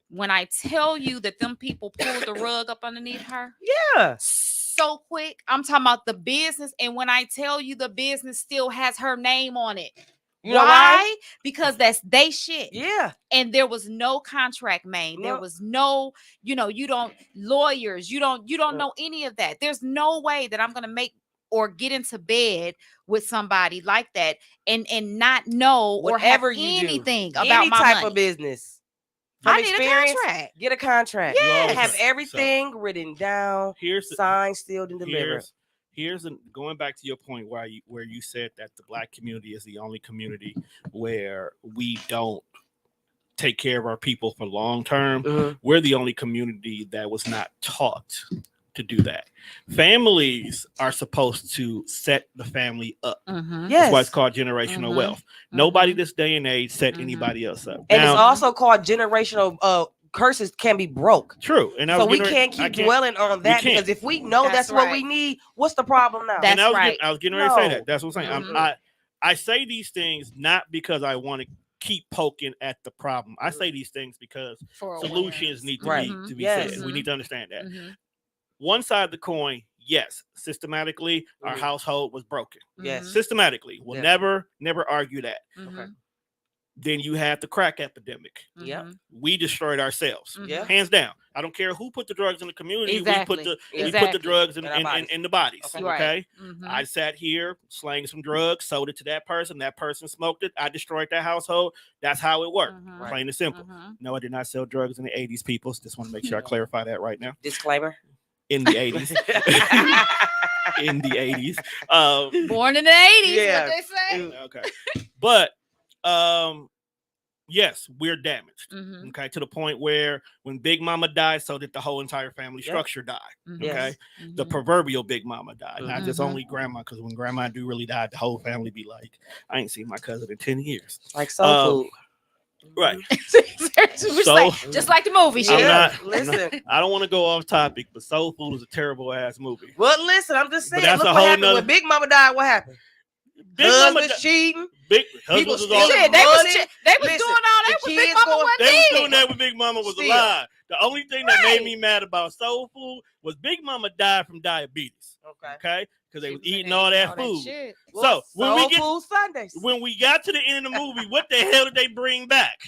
When I tell you that them people pulled the rug up underneath her. Yeah. So quick. I'm talking about the business. And when I tell you the business still has her name on it. Why? Because that's they shit. Yeah. And there was no contract made. There was no, you don't lawyers. You don't know any of that. There's no way that I'm going to make or get into bed with somebody like that and not know or have Whatever you do, anything about any my type money. of business. From I need a experience, contract. get a contract. Yes. Have Okay. everything written down, Here's the, signed, sealed, and delivered. going back to your point where you said that the Black community is the only community where we don't take care of our people for long term. Mhm. We're the only community that was not taught to do that. Families are supposed to set the family up. Mm-hmm. Yes. That's why it's called generational Mhm. wealth. Nobody Mhm. this day and age set Mhm. anybody else up. And it's Now, also called generational curses can be broke. true. And I So was we getting can't ready- I keep dwelling on that can't. because if we know That's that's what we right. need, what's the problem now? That's and I was right. getting, I was getting ready to say No. that. That's what I'm saying. Mhm. I say these things not because I want to keep poking at the problem. I say these things because For solutions need to Right. be Yes. said. We need to understand that. Mm-hmm. One side of the coin, yes, systematically, our Mhm. household was broken. Yes. Systematically, we'll Yeah. never argue that. Okay. Then you have the crack epidemic. Yep. We destroyed ourselves, Yeah. hands down. I don't care who put the drugs in the community. Exactly. We put the Exactly. drugs in In our bodies. in the bodies. Okay. Okay. Mm-hmm. I sat here, slang some drugs, sold it to that person. That person smoked it. I destroyed that household. That's how it worked. Mhm. Plain and simple. No, I did not sell drugs in the 80s, people. Just want to make sure I clarify that right now. Disclaimer. In the 80s. In the 80s. Born in the 80s, Yeah. what they say. Okay. But yes, we're damaged. Mm-hmm. Okay, to the point where when Big Mama died, so did the whole entire family Yep. structure die. Mm-hmm. Okay, Yes. the proverbial Big Mama died, not just Mhm. only Grandma, because when Grandma do really died, the whole family be like, I ain't seen my cousin in 10 years. Like soul food. Right. just like the movie. I'm shit. not- Listen. I don't want to go off topic, but Soul Food is a terrible ass movie. Well, listen, I'm just But saying. that's Look a what whole happened nother- when Big Mama died. What happened? Big Mama Husbands cheating. Big People husbands was stealing all Shit, they was money. they was Listen, doing all that the with Big kids Mama going- wasn't They was dead. doing that when Big Mama was Still. alive. The only thing that made Right. me mad about Soul Food was Big Mama died from diabetes. Okay, because they She was was in eating there all eating that food. shit. So Soul Food Sundays. when we got to the end of the movie, what the hell did they bring back?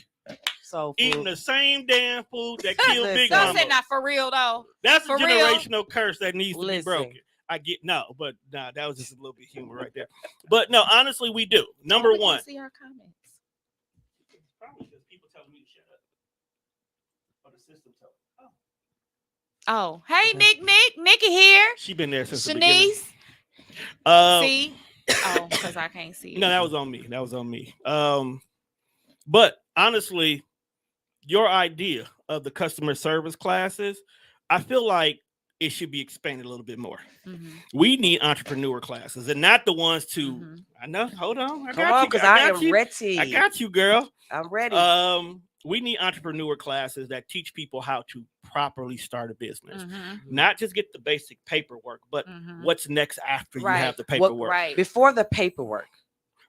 Soul Eating Food. the same damn food that killed Big Listen. Don't say Mama. not for real though. That's a for real. generational curse that needs to be Listen. broken. I get but that was just a little bit of humor right there. But no, honestly, we do. Number We can one. see our comments. Probably because people telling me to shut up. Or the system telling me. Oh, hey Okay. Nikki here. She been there since the beginning. Shanice. See? Oh, because I can't see. No, that was on me. But honestly, your idea of the customer service classes, I feel like it should be expanded a little bit more. Mhm. We need entrepreneur classes and not the ones to. Mhm. I know. Hold on. I Come got on, you. because I I got am you. ready. I got you, girl. I'm ready. We need entrepreneur classes that teach people how to properly start a business. Mhm. Not just get the basic paperwork, but Mhm. what's next after Right. you have the What- paperwork. Right. Before the paperwork,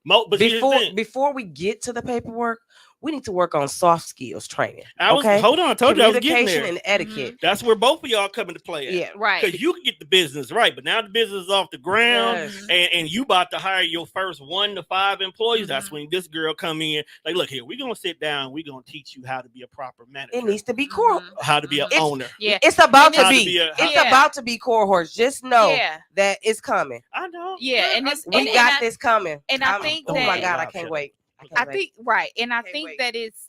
But here's the thing. before we get to the paperwork, we need to work on soft skills training. Hold on. I told you I was getting Communication there. and etiquette. That's where both of y'all come into play at. Yeah. Right. Because you can get the business right, but now the business is off the ground, Yes. and you about to hire your first 1 to 5 employees. That's Mhm. when this girl come in. Like, look here, we're gonna sit down. We're gonna teach you how to be a proper manager. It needs to be core. Mhm. how to be an It's- owner. Yeah. It's about And to it's- be. It's Yeah. about to be core horse. Just know Yeah. that it's coming. I know. Yeah, and it's We and got I- this coming. and I think oh my that- God, I can't wait. I think right, and I Can't think wait. that it's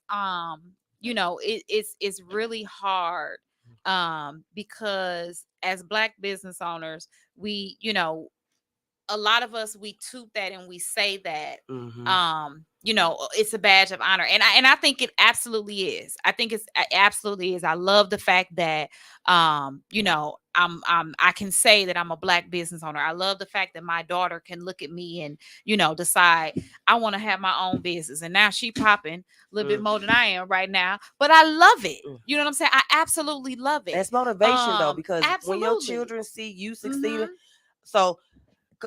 it's really hard because as Black business owners, we a lot of us, we toot that and we say that Mhm. it's a badge of honor, and I think it absolutely is. I think it absolutely is. I love the fact that I can say that I'm a Black business owner. I love the fact that my daughter can look at me and decide I want to have my own business, and now she popping a little bit more than I am right now, but I love it. You know what I'm saying? I absolutely love it. That's motivation though, because when your absolutely. children see you succeeding, Mhm. so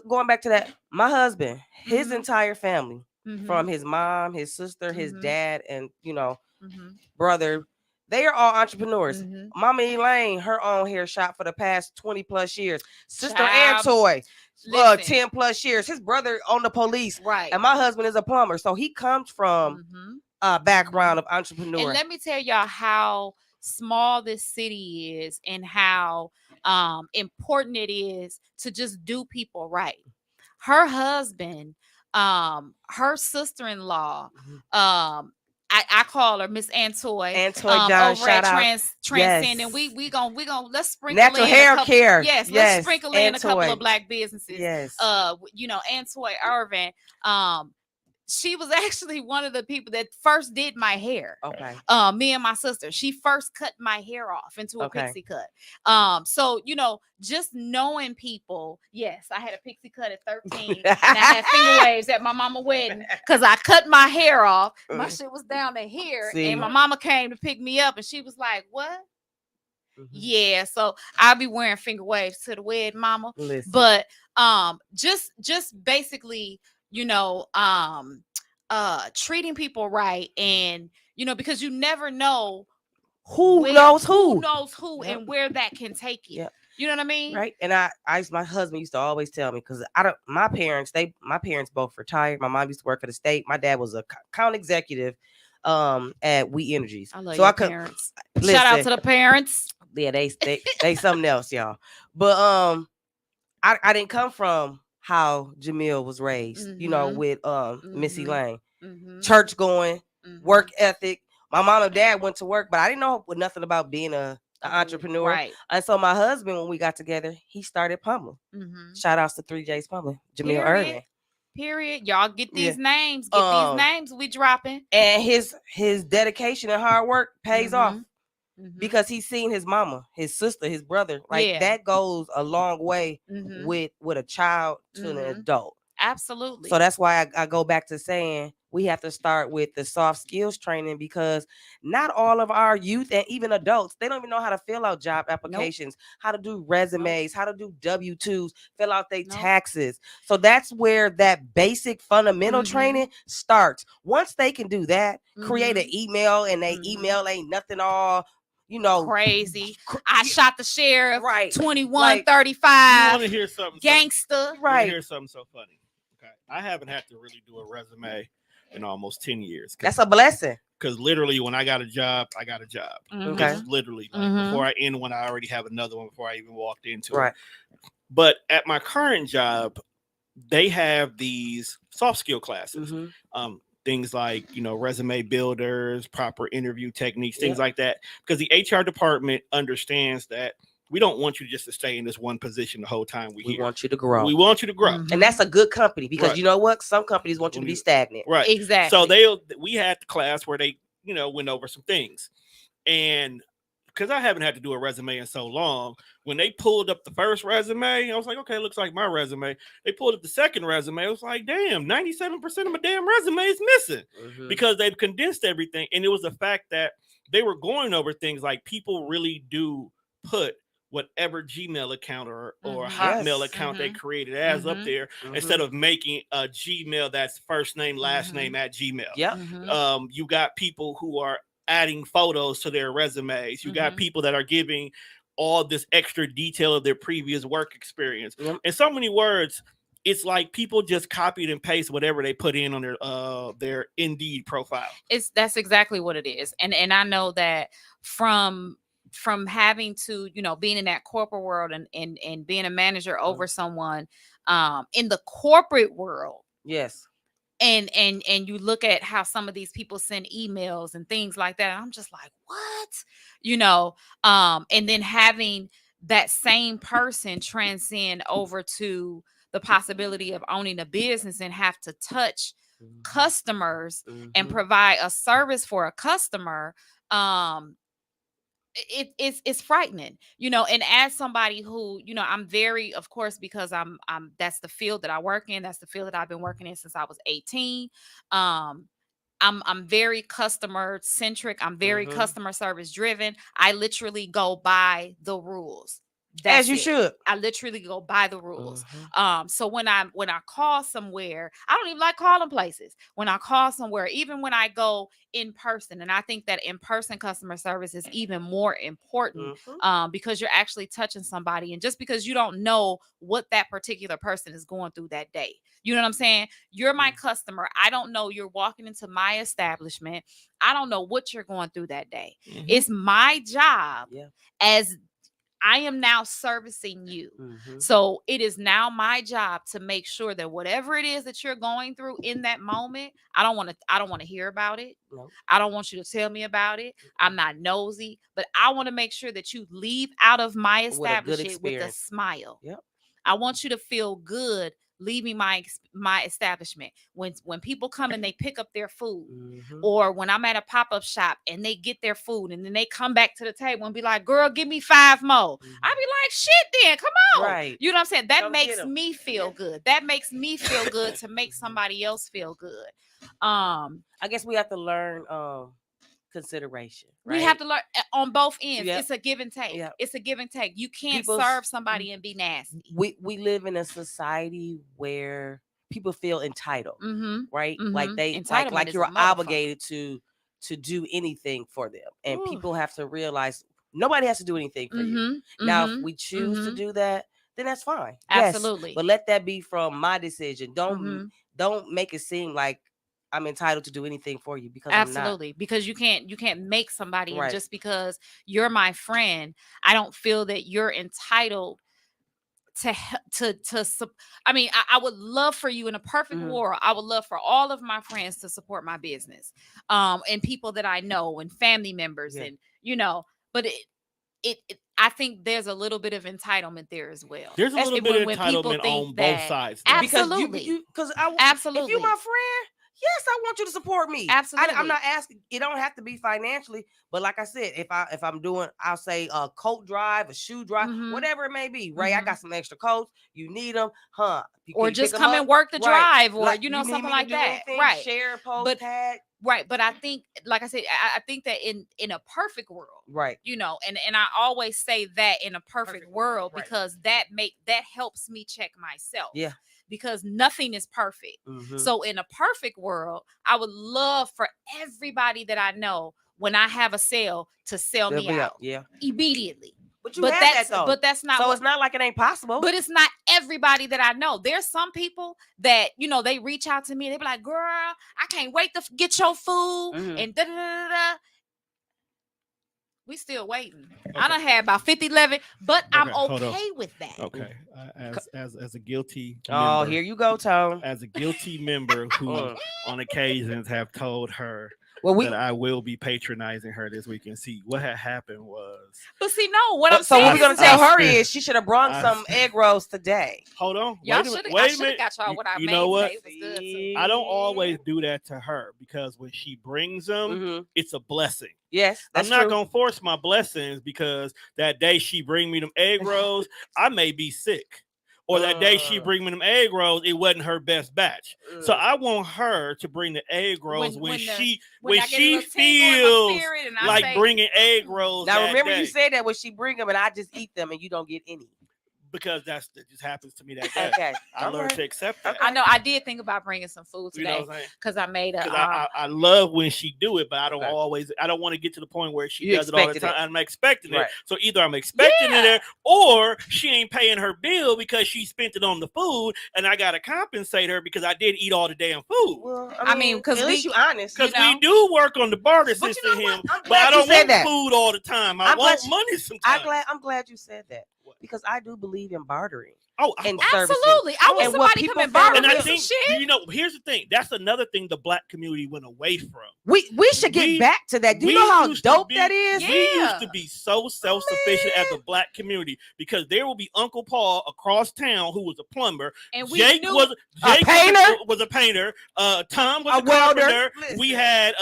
going back to that, my husband, his Mhm. entire family, Mhm. from his mom, his sister, his Mhm. dad, and Mhm. brother, they are all entrepreneurs. Mhm. Mama Elaine, her own hair shop for the past 20 plus years. Sister Child, Antoy, listen. 10 plus years. His brother on the police, Right. and my husband is a plumber, so he comes from Mhm. a background of And entrepreneur. let me tell y'all how small this city is and how important it is to just do people right. Her husband, her sister-in-law, I call her Miss Antoy, Antoy John, over at shout out. Transcendent. Yes. We gonna let's sprinkle Natural in a hair couple. care. Yes, let's Yes. sprinkle in a couple of Antoy. black businesses. Yes. Antoy Irvin. She was actually one of the people that first did my hair. Okay. Me and my sister. She first cut my hair off into a Okay. pixie cut. So just knowing people. Yes, I had a pixie cut at 13, and I had finger waves at my mama wedding because I cut my hair off. My shit was down to here, See? and my mama came to pick me up, and she was like, "What?" Mhm. Yeah, so I'll be wearing finger waves to the wedding, mama. Listen. But just basically, treating people right, and because you never know who knows who? Yep. And where that can take you. Yep. You know what I mean? Right. And my husband used to always tell me, because my parents both retired. My mom used to work for the state. My dad was a account executive at We Energies. I love so your I could parents. listen, Shout out to the parents. Yeah, they something else, y'all. But I didn't come from how Jamil was raised, with Missy Lane. Church going, work ethic. My mom and dad went to work, but I didn't know nothing about being an entrepreneur. Right. And so my husband, when we got together, he started Pummel. Shout outs to 3J's Pummel, Jamil Irvin. Period. Y'all get these names. Get these names we dropping. And his dedication and hard work pays off. Because he's seen his mama, his sister, his brother. That goes a long way with a child to an adult. Absolutely. So that's why I go back to saying we have to start with the soft skills training, because not all of our youth and even adults, they don't even know how to fill out job applications, how to do resumes, how to do W-2s, fill out their taxes. So that's where that basic fundamental training starts. Once they can do that, create an email, and they email ain't nothing all crazy. I shot the sheriff. Right. 2135. You want to hear something? Gangster. Right. Hear something so funny. Okay. I haven't had to really do a resume in almost 10 years. That's a blessing. Because literally, when I got a job, I got a job. Okay. Literally, before I end one, I already have another one before I even walked into it. But at my current job, they have these soft skill classes. Things like, resume builders, proper interview techniques, things like that. Because the HR department understands that we don't want you just to stay in this one position the whole time we want you to grow. We want you to grow. And that's a good company, because you know what? Some companies want you to be stagnant. Right. Exactly. So we had the class where they, went over some things. And because I haven't had to do a resume in so long, when they pulled up the first resume, I was like, okay, looks like my resume. They pulled up the second resume. I was like, damn, 97% of my damn resume is missing because they've condensed everything. And it was the fact that they were going over things like people really do put whatever Gmail account or Hotmail account they created as up there instead of making a Gmail that's first name, last name at Gmail. Yeah. You got people who are adding photos to their resumes. You got people that are giving all this extra detail of their previous work experience. In so many words, it's like people just copied and paste whatever they put in on their Indeed profile. That's exactly what it is. And I know that from having to, being in that corporate world and being a manager over someone in the corporate world. Yes. And you look at how some of these people send emails and things like that. I'm just like, what? And then having that same person transcend over to the possibility of owning a business and have to touch customers and provide a service for a customer. It's frightening, and as somebody who, I'm very, of course, because I'm that's the field that I work in. That's the field that I've been working in since I was 18. I'm very customer centric. I'm very customer service driven. I literally go by the rules. As you it. should. I literally go by the rules. Mhm. So when I call somewhere, I don't even like calling places. When I call somewhere, even when I go in person, and I think that in person customer service is even more important, Mhm. because you're actually touching somebody, and just because you don't know what that particular person is going through that day, you know what I'm saying? You're my customer. I don't know. You're walking into my establishment. I don't know what you're going through that day. Mhm. It's my job Yeah. as I am now servicing you. Mhm. So it is now my job to make sure that whatever it is that you're going through in that moment, I don't want to hear about it. No. I don't want you to tell me about it. I'm not nosy, but I want to make sure that you leave out of my With a good establishment with a experience. smile. Yep. I want you to feel good leaving my establishment. When people come and they pick up their food, Mhm. or when I'm at a pop-up shop and they get their food and then they come back to the table and be like, "Girl, give me 5 more." I be like, "Shit then, come on." Right. You know what I'm saying? That Come get makes 'em. me feel good. That makes me feel good to make somebody else feel good. I guess we have to learn consideration, right? We have to learn on both ends. Yep. It's a give and take. Yep. It's a give and take. You can't People's- serve somebody and be nasty. We live in a society where people feel entitled, right? Like they Entitlement like is you're a motherfucker. obligated to do anything for them, and Ooh. people have to realize nobody has to do anything for you. Now, if we choose to do that, then that's fine. Absolutely. Yes, but let that be from my decision. Don't make it seem like I'm entitled to do anything for you, because Absolutely, because you can't make somebody, and Right. just because you're my friend, I don't feel that you're entitled to I mean, I would love for you, in a perfect Mhm. world, I would love for all of my friends to support my business, and people that I know, and family members, Yeah. and but it I think there's a little bit of entitlement there as well. There's a little bit of When people entitlement think on both that- sides, though. Absolutely. Because if Absolutely. you're my friend, yes, I want you to support me. Absolutely. I'm not asking. It don't have to be financially, but like I said, if I'm doing, I'll say a coat drive, a shoe drive, whatever it may be. Ray, I got some extra coats. You need them, huh? Or Can you just pick 'em come up? and work the Right. drive, or Like, you need something me to like do that. anything? Right. Share, post, But tag. Right, but I think, like I said, I think that in a perfect world, Right. and I always say that in a perfect world, right. because that helps me check myself. Yeah. Because nothing is perfect. Mhm. So in a perfect world, I would love for everybody that I know, when I have a sale, to sell They'll me be out up. Yeah. immediately. But you But have that's that though. but that's not So what, it's not like it ain't possible. but it's not everybody that I know. There's some people that, they reach out to me. They be like, "Girl, I can't wait to get your food." And da da da da. We still waiting. I done had about 50, 11, but I'm hold on. okay with that. Okay, as a guilty Oh, member, here you go, Tone. as a guilty member who on occasions have told her Well, that I will be patronizing her this weekend. See, what had happened was. But see, no, what I'm So saying what we're gonna is tell that her is she should have brought some egg rolls today. Hold on. y'all Wait a minute. should Wait a have minute. got y'all what I You made know what? today. It was good too. I don't always do that to her, because when she brings them, Mhm. it's a blessing. Yes, that's I'm not true. gonna force my blessings, because that day she bring me them egg rolls, I may be sick. Or that day she bring me them egg rolls, it wasn't her best batch. So I want her to bring the egg rolls when I she get a little tingle in my feels spirit and I like say, bringing egg rolls. Now that remember, day. you said that when she bring them and I just eat them and you don't get any. Because that just happens to me that day. Okay, I learned to accept that. I know I did think about bringing some food You know today, what I'm saying? because I made a. Because I love when she do it, but I don't Okay. I don't want to get to the point where she You does it all the expected time. it. I'm expecting Right. it. So either I'm expecting Yeah. it, or she ain't paying her bill because she spent it on the food, and I got to compensate her because I did eat all the damn food. Well, I mean, because at least you honest. Because you know. we do work on the barter But you system know here, what? I'm but glad I you don't said want that. food all the time. I I'm glad want you- money sometimes. I'm glad you said that, because I do believe in bartering. Oh, And Absolutely, I want And what somebody people come and fail borrow to and I me realize- some think, shit. here's the thing. That's another thing the Black community went away from. We should get We- back to that. Do you we know how used to dope be- that is? We Yeah. used to be so self-sufficient as a Black community, because there will be Uncle Paul across town who was a plumber. And we Jake knew was painter? was a painter. Tom was A a welder. carpenter. Listen. We had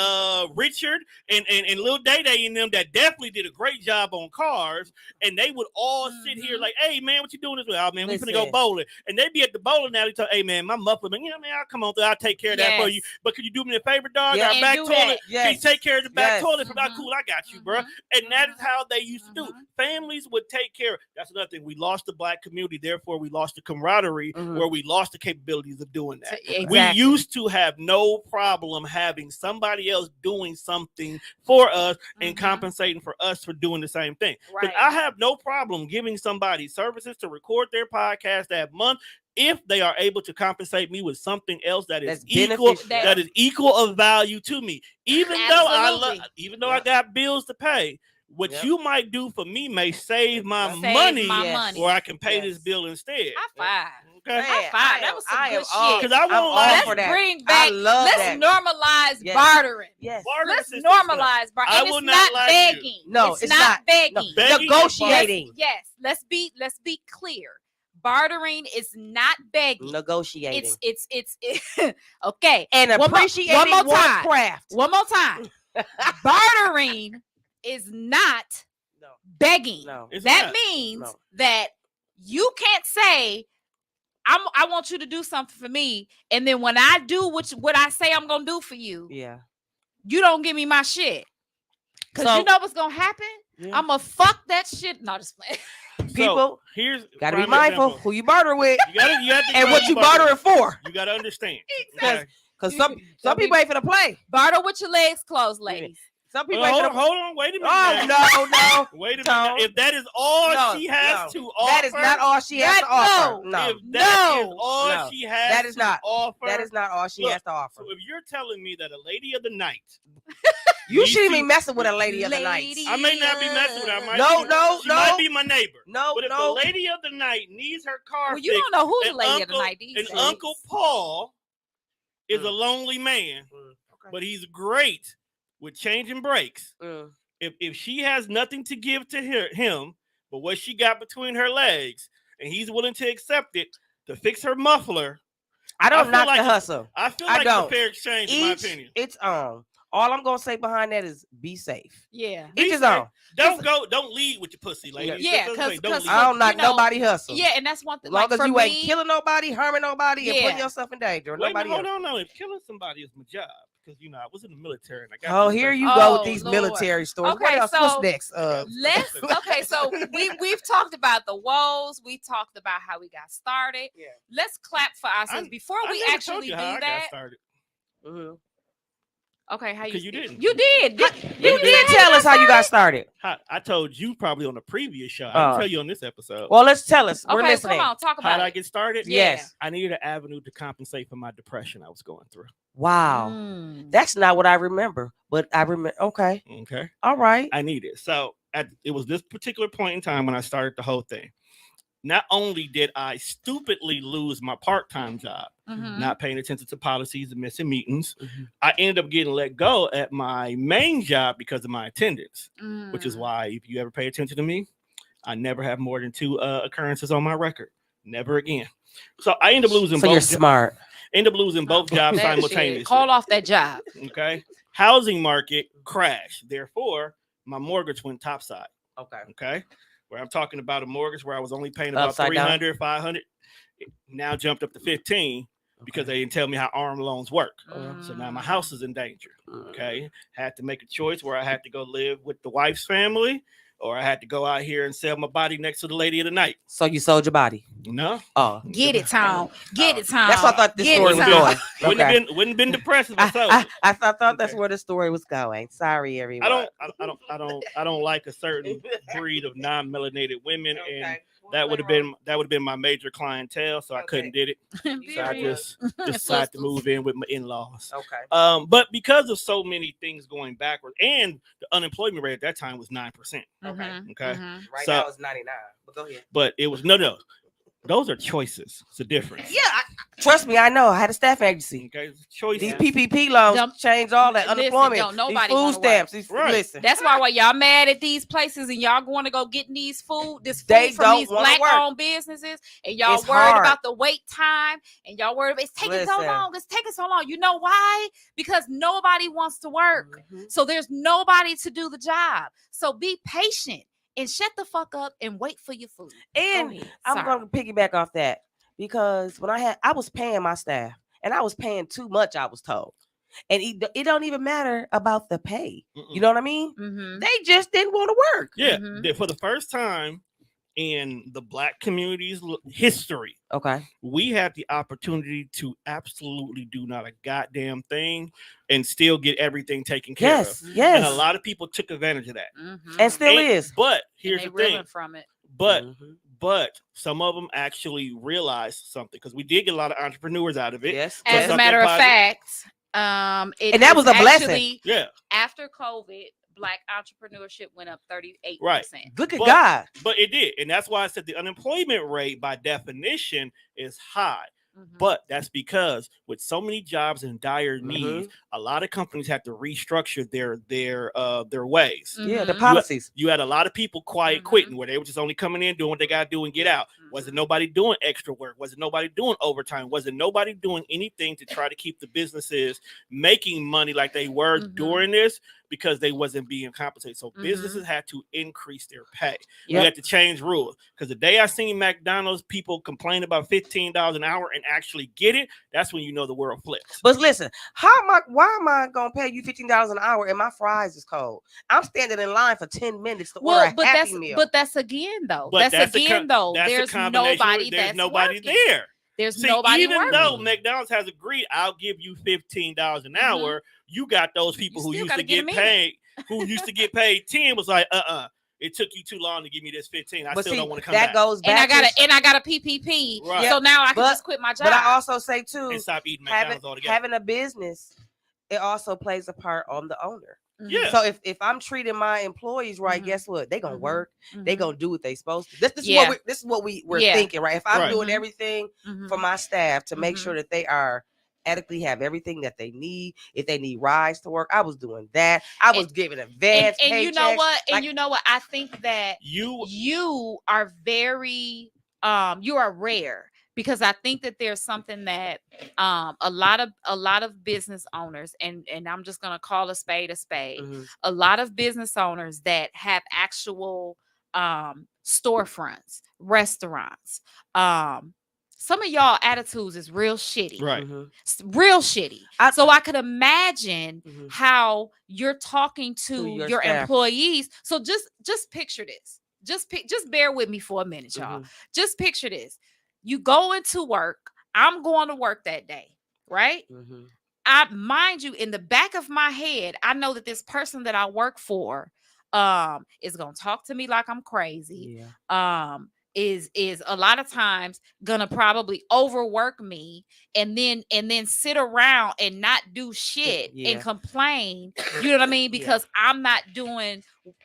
Richard and Lil Day Day in them that definitely did a great job on cars, and they would all sit here like, "Hey man, what you doing this way? Oh man, we finna go bowling. And they be at the bowling alley, tell, hey man, my muffler, man, I'll come on through, I'll take care of that for you. But can you do me a favor, dog? Yeah, Our back toilet. Can you take care of the back toilet? Mhm. Cool, I got you, bro. And that is how they used to do. Families would take care. That's another thing. We lost the Black community, therefore we lost the camaraderie, where we lost the capabilities of doing that. Exactly. We used to have no problem having somebody else doing something for us and compensating for us for doing the same thing. Because I have no problem giving somebody services to record their podcast that month if they are able to compensate me with something else that is equal of value to me. Even though I got bills to pay, what you might do for me may save my money, or I can pay this bill instead. High five. Okay. High five. That was some good shit. Because I won't lie. Let's bring back. Let's normalize bartering. Yes. Let's normalize bartering. It's not begging. No, it's not begging. Negotiating. Yes. Let's be clear. Bartering is not begging. Negotiating. It's okay. And appreciating one's craft. One more time. Bartering is not begging. No. That means that you can't say, I want you to do something for me, and then when I do what I say I'm gonna do for you, you don't give me my shit. Because you know what's gonna happen? I'm gonna fuck that shit. No, just play. People, here's gotta be mindful who you barter with, you have to and what you bartering for. You gotta understand, because some people ain't finna play. Barter with your legs closed, ladies. Some people hold on, wait a minute. Oh no, wait a minute. If that is all she has to offer, that is not all she has to offer. If that is all she has to offer, that is not all she has to offer. So if you're telling me that a lady of the night, you shouldn't be messing with a lady of the night. I may not be messing with her. She might be my neighbor. But if the lady of the night needs her car fixed, you don't know who's the lady of the night these days. Uncle Paul is a lonely man, but he's great with changing brakes. If she has nothing to give to him but what she got between her legs, and he's willing to accept it to fix her muffler, I don't knock the hustle. I feel like it's a fair exchange, in my opinion. It's all I'm gonna say behind that is be safe. Yeah. Each his own. Don't lead with your pussy, lady. Yeah, because I don't knock nobody hustle. Yeah, and that's one thing. As long as you ain't killing nobody, harming nobody, and putting yourself in danger. Hold on. If killing somebody is my job, because I was in the military and I got. Here you go with these military stories. Okay, what's next? So we've talked about the woes. We talked about how we got started. Yeah. Let's clap for ourselves before we actually do that. Okay, how you didn't. You did. You did tell us how you got started. I told you probably on the previous show. I didn't tell you on this episode. Well, let's tell us. We're Okay, listening. come on, talk about how it. did I get started? Yes. I needed an avenue to compensate for my depression I was going through. Wow. That's not what I remember, but I remember. Okay. All right. I need it. So it was this particular point in time when I started the whole thing. Not only did I stupidly lose my part-time job, not paying attention to policies and missing meetings, I ended up getting let go at my main job because of my attendance, which is why if you ever pay attention to me, I never have more than 2 occurrences on my record. Never again. So I ended up losing both. So you're smart. End up losing both jobs simultaneously. Call off that job. Okay. Housing market crashed. Therefore, my mortgage went topside. Okay. Where I'm talking about a mortgage where I was only paying about $300, $500, now jumped up to $15 because they didn't tell me how ARM loans work. So now my house is in danger. Okay. Had to make a choice where I had to go live with the wife's family, or I had to go out here and sell my body next to the lady of the night. So you sold your body? No. Oh, get it, Tom. Get it, Tom. That's what I thought this story was going. Wouldn't have been depressed if I sold it. I thought that's where the story was going. Sorry, everyone. I don't like a certain breed of non-melanated women, and that would have been my major clientele, so I couldn't did it. So I just decided to move in with my in-laws. But because of so many things going backwards, and the unemployment rate at that time was 9%. Okay. Right now it's 99. But go ahead. But it was no. Those are choices. It's a difference. Yeah, trust me, I know. I had a staff agency. Okay, choices. These PPP loans changed all that. Unemployment, nobody these food stamps. Listen, that's why y'all mad at these places and y'all going to go getting this food they from these black-owned businesses, and y'all worried about the wait time, and y'all worried about it's taking so long. It's taking so long. You know why? Because nobody wants to work, so there's nobody to do the job. So be patient. and shut the fuck up and wait for your food. And Go ahead. I'm Sorry. going to piggyback off that because when I was paying my staff and I was paying too much, I was told. And it don't even matter about the pay. You know what I mean? Mm-hmm. They just didn't want to work. Yeah, Mhm. for the first time in the Black community's history, Okay. we had the opportunity to absolutely do not a goddamn thing and still get everything taken care Yes. of. Yes. And a lot of people took advantage of that. Mm-hmm. And still is. But And here's they the thing. reeling from it. But Mhm. but some of them actually realized something because we did get a lot of entrepreneurs out of it. Yes. So As a something matter of positive. fact, And that was a blessing. actually, Yeah, after COVID, Black entrepreneurship went up 38%. Right. Look at But- God. but it did. And that's why I said the unemployment rate by definition is high. Mhm. But that's because with so many jobs in dire needs, Mhm. a lot of companies have to restructure their ways. Yeah, the Mhm. policies. You had a lot of people quiet Mhm. quitting where they were just only coming in, doing what they got to do and get out. Wasn't Mhm. nobody doing extra work? Wasn't nobody doing overtime? Wasn't nobody doing anything to try to keep the businesses making money like they were Mhm. during this because they wasn't being compensated. So Mhm. businesses had to increase their pay. Yep. We had to change rules because the day I seen McDonald's people complain about $15 an hour and actually get it, that's when you know the world flips. But listen, why am I gonna pay you $15 an hour and my fries is cold? I'm standing in line for 10 minutes to order Well, a but Happy Meal. that's again though. But that's a again though. that's a There's combination. nobody There's that's nobody working. there. There's See, nobody even working. though McDonald's has agreed, I'll give you $15 an hour. You got those people You who still used to gotta get get 'em in. paid, who used to get paid 10, was like, it took you too long to give me this 15. I but still see, don't want to come that back. goes and I back. got a PPP, Right. so now I can But- just quit my job. But I also say too, And stop eating having McDonald's altogether. having a business, it also plays a part on the owner. Mhm. Yeah. So if I'm treating my employees right, Mhm. guess what? They gonna Mhm. work. They Mhm. gonna do what they supposed to. This Yeah. is what we're Yeah. thinking, right? If I'm Right. doing Mhm. everything Mhm. for my staff to make Mhm. sure that they are adequately have everything that they need. If they need rides to work, I was doing that. I was giving advance and you know paychecks. what? And Like- you know what? I think that you are very you are rare because I think that there's something that a lot of business owners and I'm just gonna call a spade. Mhm. A lot of business owners that have actual storefronts, restaurants. Some of y'all attitudes is real shitty. Right. Mhm. Real shitty. I- So I could imagine Mhm. how you're talking to To your your staff. employees. So just picture this. Just bear with me for a minute, y'all. Mhm. Just picture this. You go into work. I'm going to work that day, right? Mhm. I mind you, in the back of my head, I know that this person that I work for is gonna talk to me like I'm crazy. Yeah. Is a lot of times gonna probably overwork me and then sit around and not do shit Yeah. and complain. You know what I mean? Because I'm not doing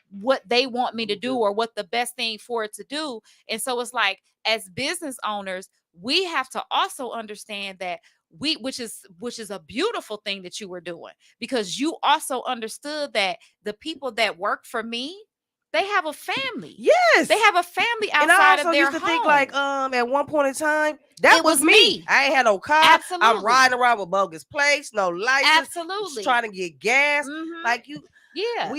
what they want me to do or what the best thing for it to do. And so it's like, as business owners, we have to also understand that which is a beautiful thing that you were doing, because you also understood that the people that work for me, they have a family. Yes. They have a family And I outside also of their used to home. think like at one point in time that It was was me. me. I ain't had no car. Absolutely. I'm riding around with bogus plates, no license, Absolutely. trying to get gas. Mhm. Like you, yeah.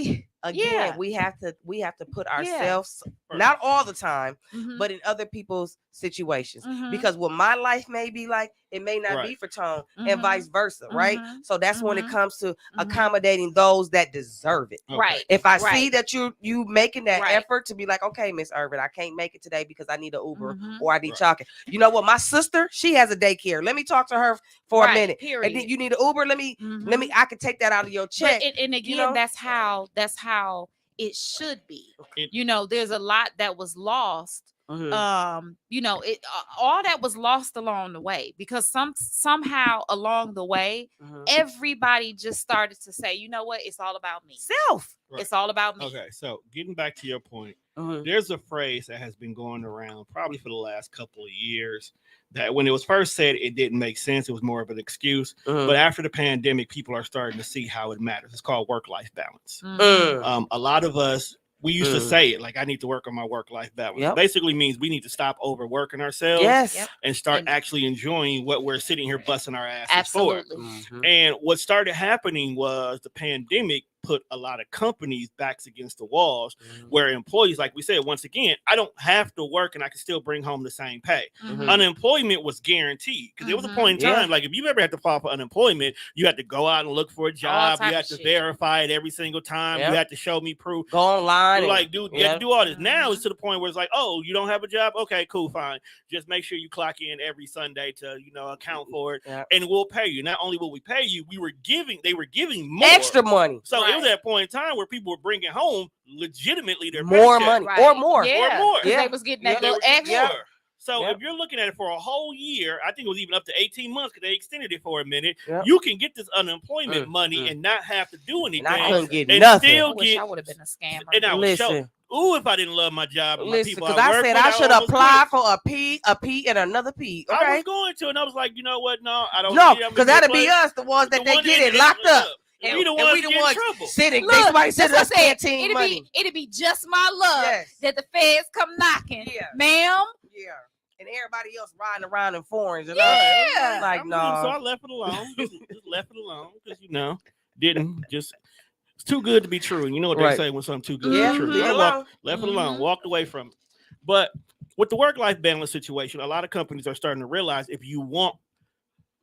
we have to put ourselves Right. not all the time, Mhm. but in other people's situations. Mhm. Because what my life may be like, it may not Right. be for Tone, Mhm. and vice versa, right? Mhm. So that's when it Mhm. comes to Mhm. accommodating those that deserve it. Okay. Right. If I Right. see that you making that Right. effort to be like, okay, Miss Irvin, I can't make it today because I need an Uber Mhm. or I need Right. chalking. You know what? My sister, she has a daycare. Let me talk to her for a Right, minute. period. And then you need an Uber. Let me. Mhm. I can take that out of your check. But and again, you know? that's how it should be. It- You know, there's a lot that was lost. Mhm. You know, it all that was lost along the way, because somehow along the way, Mhm. everybody just started to say, you know what, it's all about me. Self. Right. It's all about me. Okay, so getting back to your point, Mhm. there's a phrase that has been going around probably for the last couple of years that when it was first said, it didn't make sense. It was more of an excuse. Mhm. But after the pandemic, people are starting to see how it matters. It's called work-life balance. Mhm. A lot of us, we used to Mm. say it like, I need to work on my work-life balance. Yep. It basically means we need to stop overworking ourselves Yes. Yep. and start And- actually enjoying what we're sitting here busting our asses for. Absolutely. Mhm. And what started happening was the pandemic put a lot of companies' backs against the walls, Mhm. where employees, like we said, once again, I don't have to work and I can still bring home the same pay. Mhm. Unemployment was guaranteed because there was a point in Yeah. time, like if you ever had to file for unemployment, you had to go out and look for a job. type You of had to shit. verify it every single time. Yep. You had to show me proof. Go online. You and- like do you yeah. have to do all this. Now Mhm. it's to the point where it's like, oh, you don't have a job? Okay, cool, fine. Just make sure you clock in every Sunday to account for it, Yeah. and we'll pay you. Not only will we pay you, they were giving more Extra money. So it was Right. at a point in time where people were bringing home legitimately their More paycheck. money. Right. Or more. Yeah. Or more. 'Cause Yeah. they was getting Yeah, that They little were getting extra. more. So Yep. if you're looking at it for a whole year, I think it was even up to 18 months because they extended it for a minute. Yep. You can get this unemployment money mm. and not have to do anything. And I couldn't get and nothing. still I wish get I would have been a scammer. and I was shocked. Listen, Ooh, if I didn't love my job and my listen, people because I I work said with, I should almost apply quit. for a P, and another P. I Okay. was going to, and I was like, you know what? No, I don't. No, need it. I'm because in a that'd good be place. us, the ones that The they one get that it locked up. We the And ones we that the get in ones trouble. sitting. Look, Somebody that's said what I us said. canteen It'd money. be just my luck Yes. that the feds come knocking, Yeah. ma'am. Yeah. And everybody else riding around in foreigns. And Yeah. Like, So no. I left it alone. Just left it alone because didn't just. It's too good to be true. And you know what Right. they say when something's too good Yeah, to be true. leave it I alone. left it alone. Mhm. Walked away from it. But with the work-life balance situation, a lot of companies are starting to realize if you want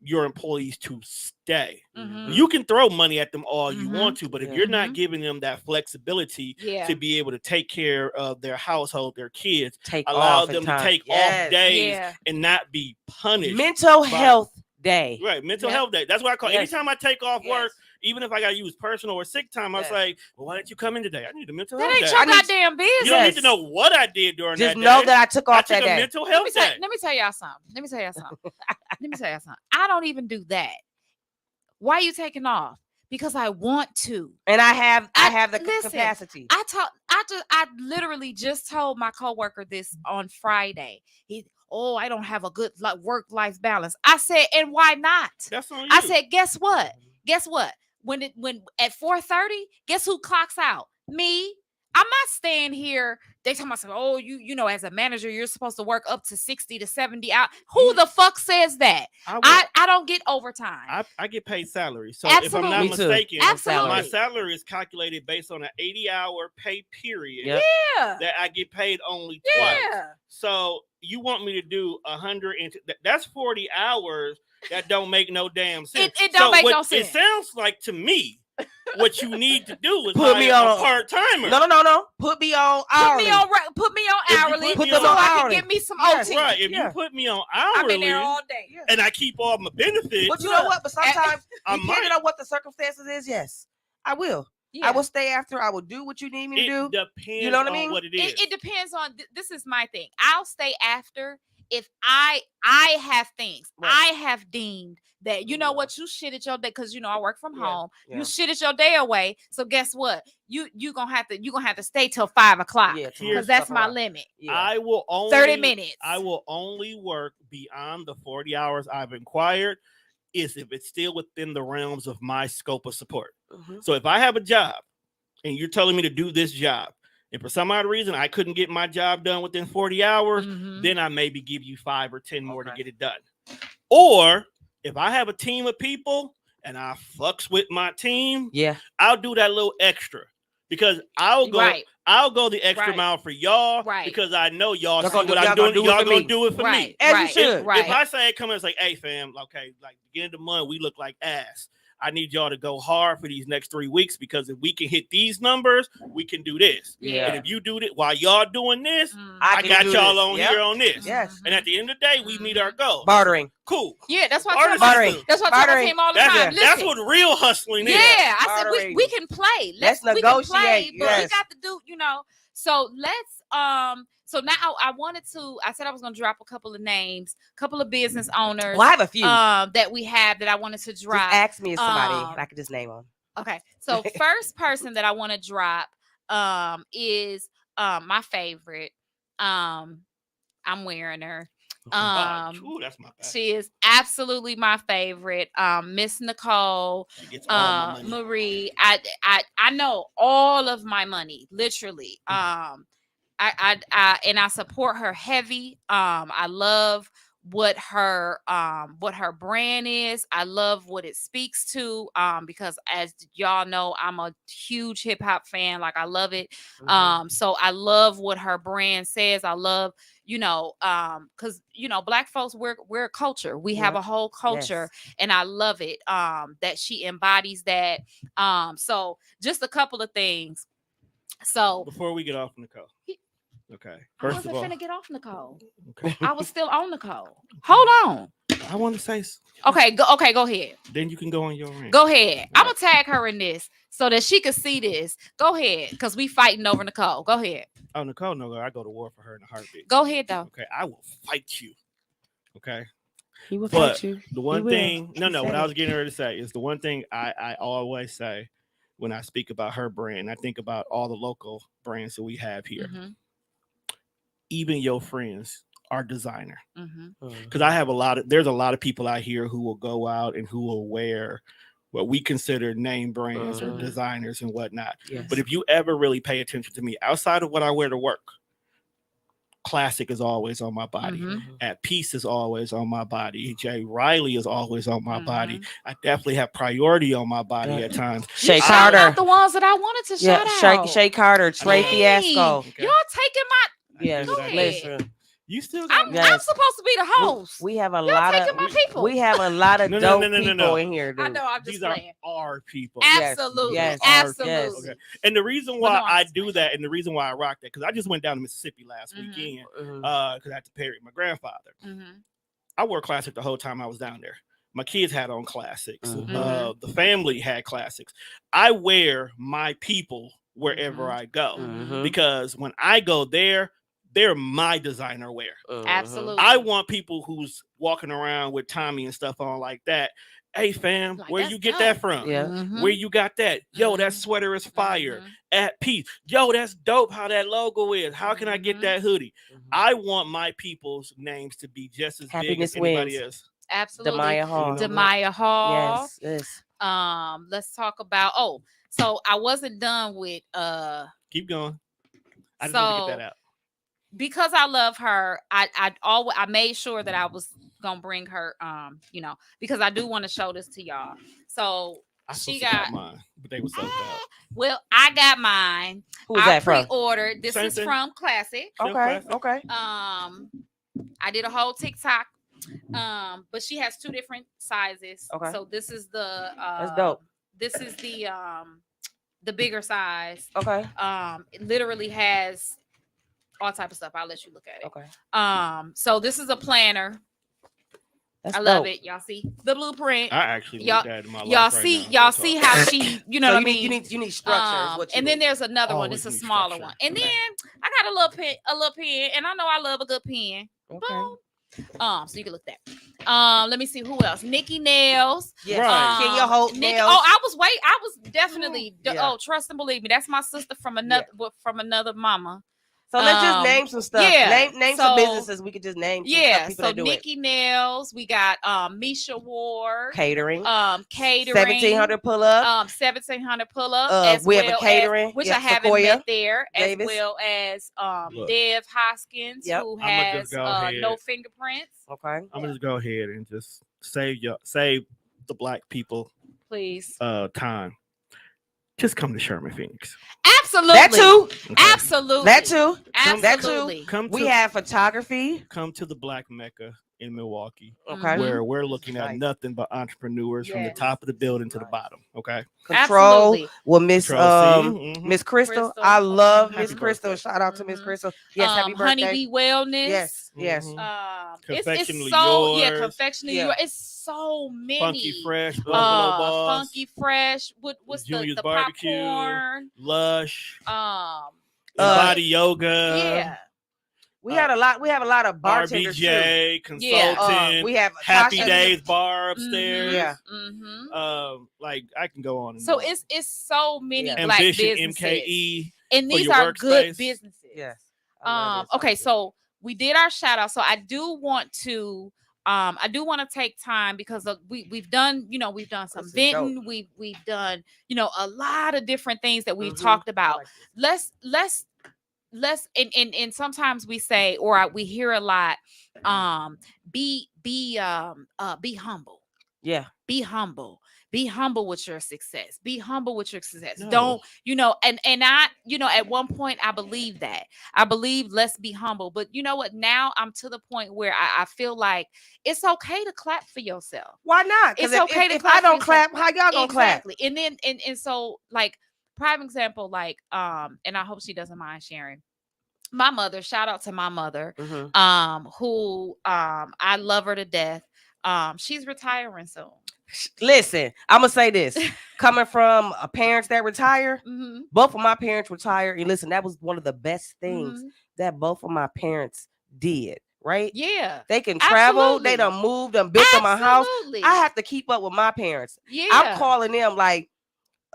your employees to stay, Mhm. you can throw money at them all you Mhm. want to, but if Yeah. you're not giving them that flexibility Yeah. to be able to take care of their household, their kids, Take allow off at them to times. take Yes. off days Yeah. and not be punished. Mental by- health day. Right, mental Yeah. health day. That's what I call it. Yes. Anytime I take off work, Yes. even if I got to use personal or sick time, I Yes. say, well, why didn't you come in today? I need a mental That health ain't day. your I need- goddamn business. You don't need Yes. to know what I did during Just that know day. that I took I off took that a day. mental Let health me day. tell y'all something. Let me tell y'all something. I don't even do that. Why are you taking off? Because I want to. And I have the Listen, capacity. I literally just told my coworker this on Friday. I don't have a good work-life balance. I said, and why not? That's on you. I said, guess what? When at 4:30, guess who clocks out? Me. I'm not staying here. They tell myself, oh, as a manager, you're supposed to work up to 60 to 70 hours. Who the fuck says that? I don't get overtime. I get paid salary. So Absolutely. if I'm Me not too. mistaken, Absolutely. my salary is calculated based on an 80-hour pay period Yep. Yeah. that I get paid only twice. Yeah. So you want me to do 100 and that's 40 hours that don't make no damn sense. It don't make no It sense. sounds like to me what you need to do is Put me hire on a part-timer. No. Put me on hourly. Put me on If you hourly put me so on I can hourly. get me some Yes. OT. Right. If Yeah. you put me on I'm in hourly there all day. Yeah. and I keep all my benefits, But you know what? But sometimes, I depending might. on what the circumstances is, yes, I will. Yeah. I will stay after. I will do what you need me to do. It depends You know what I on mean? what it is. It depends on. This is my thing. I'll stay after if I have things Right. I have deemed that you know Yeah. what, you shit at your day because I work from Yeah, home. yeah. You shit at your day away. So guess what? You gonna have to stay till 5:00 Yeah, because that's my limit. Yeah. I will only 30 minutes. I will only work beyond the 40 hours I've inquired if it's still within the realms of my scope of support. Mhm. So if I have a job and you're telling me to do this job, and for some odd reason I couldn't get my job done within 40 hours, Mhm. then I maybe give you 5 or 10 more to Okay. get it done. Or if I have a team of people and I fucks with my team, Yeah. I'll do that little extra because I'll go Right. I'll go the extra Right. mile for y'all Right. because I know y'all Y'all see gonna what do- I'm y'all doing. gonna do it Y'all for gonna me. do it for Right. me. As you right. should. Right. If I say come in, it's like, hey fam, okay, like beginning of the month, we look like ass. I need y'all to go hard for these next 3 weeks because if we can hit these numbers, we can do this. Yeah. And if you do it while y'all doing this, Mhm. I can got do y'all this. on Yep. here on this. Yes. And at the end of the day, we meet our goal. Bartering. Cool. Yeah, that's why I Barter tell my Bartering. system. that's why I tell my Bartering. team all the That's, time. that's Listen, what real hustling yeah, is. I said Bartering. we can play. Let's We can play, negotiate, but yes. we got to do, So let's so now I said I was gonna drop a couple of names, couple of business owners Well, I have a few. that we have that I wanted to Just drop. ask me if somebody, um, and I could just name them. Okay. So first person that I want to drop is my favorite. I'm wearing her. Ooh, that's my bad. She is absolutely my favorite. Miss Nicole, She gets all my money. Marie. I know all of my money, literally. I support her heavy. I love what her brand is. I love what it speaks to, because as y'all know, I'm a huge hip hop fan. Like, I love it. So I love what her brand says. I love, because black folks, we're a culture. We have Yep. a whole culture, and I love it that she embodies that. So just a couple of things. So Before we get off, Nicole. He- Okay. I First wasn't of all, finna get off Nicole. okay. I was still on Nicole. Hold on. I want to say. Okay, go ahead. Then you can go on your rant. Go ahead. I'm gonna tag her in this so that she can see this. Go ahead, because we fighting over Nicole. Go ahead. Oh, Nicole, no, I go to war for her in a heartbeat. Go ahead though. Okay, I will fight you. Okay. He will But fight you. the one will. thing, He what said I it. was getting ready to say is the one thing I always say when I speak about her brand. I think about all the local brands that we have here. Even your friends are designer. Because I have there's a lot of people out here who will go out and who will wear what we consider name brands or designers and whatnot. Yes. But if you ever really pay attention to me, outside of what I wear to work, Classic is always on my body. At Peace is always on my body. J. Riley is always on my body. I definitely have Priority on my body at times. Shay Shout Carter. out the ones that I wanted to shout out. Shay Carter, Trey Dang. Fiasco. Okay. Y'all taking my. Yes, Go ahead. listen. You still got I'm Yes. supposed to be the host. We have a Y'all lot taking of my people. we have a lot of No, dope no, people in here, dude. I know. I'm just these playing. are our people. Absolutely. Yes. Absolutely. Yes. Okay. And the reason why Well, no, I'm I just do playing. that and the reason why I rock that, because I just went down to Mississippi last weekend because I had to bury my grandfather. I wore Classic the whole time I was down there. My kids had on Classics. The family had Classics. I wear my people wherever I go because when I go there, they're my designer wear. Absolutely. I want people who's walking around with Tommy and stuff on like that. Hey fam, Like, where that's you get dope. that from? Yeah. Where you got that? Yo, that sweater is fire. At Peace. Yo, that's dope how that logo is. How can I get that hoodie? I want my people's names to be just as big as Happiness anybody wins. else. Absolutely. Demaya Hall. Demaya Hall. Yes. Let's talk about. So I wasn't done with. Keep going. I just want to get that out. Because I love her, I made sure that I was gonna bring her, because I do want to show this to y'all. So I she got mine, but they were so dope. Well, I got mine. Who is that from? Pre-ordered. This Same is thing. from Classic. Okay. I did a whole TikTok. But she has two different sizes. Okay. So this is the That's dope. This is the bigger size. Okay. It literally has all type of stuff. I'll let you look at it. Okay. So this is a planner. That's I love dope. it. Y'all see the blueprint. I actually Y'all- looked at it in my life Y'all right see, now. y'all see how she, you know So what I you mean? need you need structure. Is what you And then need. there's another one. Always It's a need smaller structure. one. And Okay. then I got a little pen, and I know I love a good pen. Okay. Boom. So you can look that. Let me see who else. Nikki Nails. Yes. Right. Can you hold Nikki, nails? I was definitely. Yeah. Trust and believe me, that's my sister from another mama. So let's just name some stuff. yeah, Name so- some businesses. We could just name some stuff, people So that do Nikki Nails, we got Misha Ward, it. Catering. catering, 1700 pull up. 1700 pull up. As we have well a catering. which Yep, I haven't Sequoia met there, Davis. as well as Look. Dev Hoskins, Yep. who I'ma has just go ahead. no fingerprints. Okay. I'm gonna just go ahead and just save the black people Please, time. Just come to Sherman Phoenix. absolutely, That too. Okay? absolutely, That too. absolutely. Come We to have photography. come to the Black Mecca in Milwaukee, Okay. where we're looking at Nice. nothing but entrepreneurs from the Yes. top of the building to the Nice. bottom. Okay. Control Absolutely. with Miss Control C. Miss Crystal. Crystal. I love Happy Miss Crystal. birthday. Shout out to Miss Mhm. Crystal. Yes, happy birthday. Honeybee Wellness. Yes. Mhm. It's Confectionery so Yours. confectionery. Yeah. It's so many. Funky Fresh, Buffalo Boss, Funky Fresh. What's Junior's the Barbecue. popcorn? Lush, Um, Body Yoga. yeah. We had a lot. We have a lot of bartenders too. RBJ, Yeah. Consultant, We have Happy Tasha. Days Bar upstairs. Yeah. Like I can go on. And So on. it's so many Yeah. black Ambition, businesses, MKE. and for these your are good workspace. businesses. Yes. I love this. Okay, so we did our shout out. So I do want to take time because we've done some This is venting, we've done a lot of different things that we've Mhm. talked I about. like this. Let's let's and sometimes we say, or we hear a lot, um be humble. Yeah. Be humble. Be humble with your success. Be humble with your success. No. Don't, and I, at one point I believe that. I believe let's be humble. But you know what? Now I'm to the point where I feel like it's okay to clap for yourself. Why not? Because It's okay to if clap I for don't yourself. clap, how y'all gonna clap? Exactly. And then and so like prime example, like and I hope she doesn't mind sharing. My mother, shout out to my mother, Mhm. who I love her to death. She's retiring soon. Listen, I'm gonna say this. Coming from parents that retire, Mm-hmm. both of my parents retired. And listen, that was one of the best things Mm-hmm. that both of my parents did. Right? Yeah. They can travel. They Absolutely. done moved and built them a house. Absolutely. I have to keep up with my parents. Yeah. I'm calling them like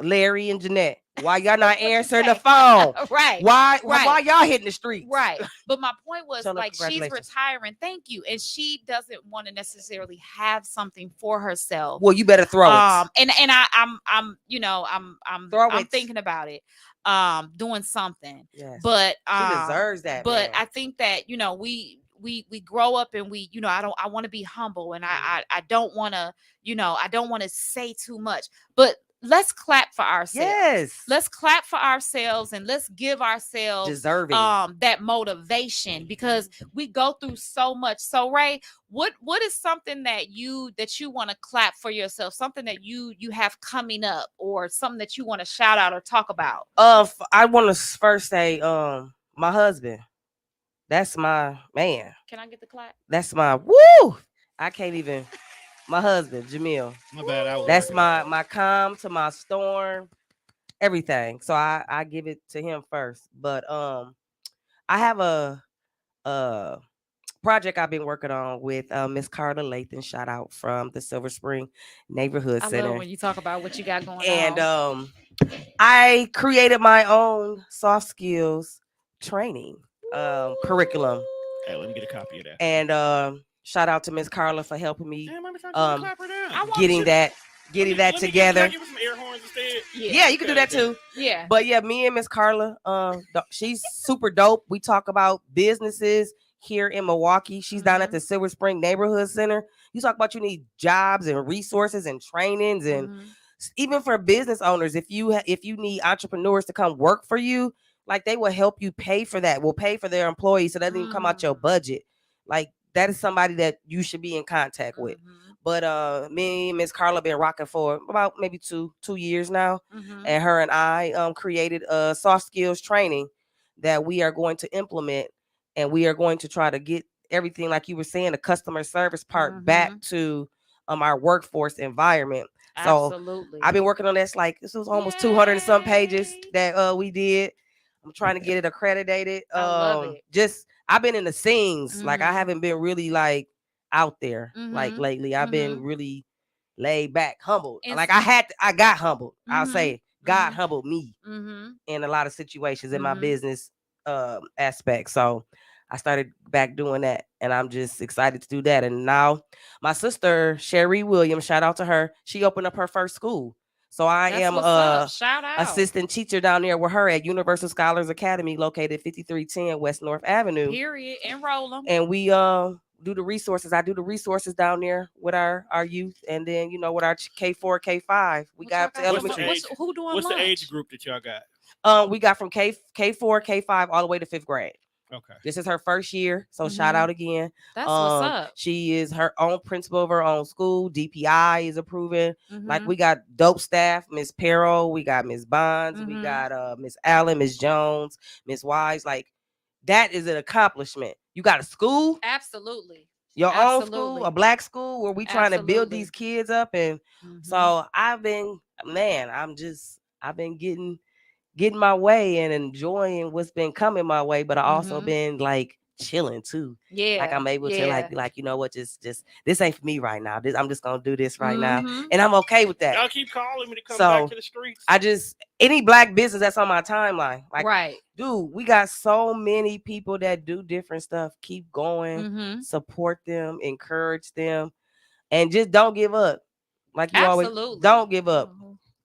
Larry and Jeanette. Why y'all not What you answering the say? phone? Right. Why Right. y'all hitting the streets? Right. But my point was Tell her like she's congratulations. retiring. Thank you. And she doesn't want to necessarily have something for herself. Well, you better throw it. And I'm Throw I'm it. thinking about it. Doing something. Yes. But She deserves that. but man. I think that, we grow up and I want to be humble, and I don't want to, I don't want to say too much. But let's clap for ourselves. Yes. Let's clap for ourselves and let's give ourselves Deserving. that motivation, because we go through so much. So Ray, what is something that you want to clap for yourself, something that you have coming up, or something that you want to shout out or talk about? I want to first say, my husband. That's my man. Can I get the clap? That's my woo. I can't even. My husband, Jamil. My bad. I was That's working. my calm to my storm, everything. So I give it to him first. But I have a project I've been working on with Miss Carla Lathan. Shout out from the Silver Spring Neighborhood I Center. love when you talk about what you got going And on. I created my own soft skills training curriculum. Hey, let me get a copy of that. And shout out to Miss Carla for helping me Damn, let me clap her down. I want getting you- that Let me together. give her some air horns instead. Yeah, you can do that too. Yeah. But yeah, me and Miss Carla, she's super dope. We talk about businesses here in Milwaukee. She's down at the Silver Spring Neighborhood Center. You talk about you need jobs and resources and trainings, and even for business owners, if you need entrepreneurs to come work for you, like they will help you pay for that. Will pay for their employees, so that doesn't even come out your budget. Like that is somebody that you should be in contact with. But me and Miss Carla been rocking for about maybe two years now. And her and I created a soft skills training that we are going to implement, and we are going to try to get everything, like you were saying, the customer service part back to our workforce environment. So Absolutely. I've been working on this. Like this was almost 200 and some pages that we did. I'm trying to get it accredited. I love it. Just I've been in the scenes. Like I haven't been really like out there like lately. I've been really laid back, humbled. And like I got humbled. I'll say God humbled me in a lot of situations in my business aspect. So I started back doing that, and I'm just excited to do that. And now my sister Sherry Williams, shout out to her, she opened up her first school. So I That's am what's up. Shout out. assistant teacher down there with her at Universal Scholars Academy, located 5310 West North Avenue. Period. Enroll them. And we do the resources. I do the resources down there with our youth, and then with our K4, K5. We got up to elementary. Who doing What's lunch? the age group that y'all got? We got from K4, K5 all the way to 5th grade. Okay. This is her first year, so shout out again. That's what's up. She is her own principal of her own school. DPI is approving. Like Mm-hmm. we got dope staff, Miss Perro, we got Miss Bonds, we got Miss Allen, Miss Jones, Miss Wise. Like that is an accomplishment. You got a school, Absolutely. your own school, Absolutely. a black school where we trying to build Absolutely. these kids up. And so I've been getting my way and enjoying what's been coming my way, but I also been like chilling too. Yeah. Like I'm able to like you know what, just this ain't for me right now. I'm just gonna do this right now, and I'm okay with that. Y'all keep calling me to come So, back to the streets. I just any black business that's on my timeline, like right. dude, we got so many people that do different stuff. Keep going, support them, encourage them, and just don't give up. Like you always don't give up,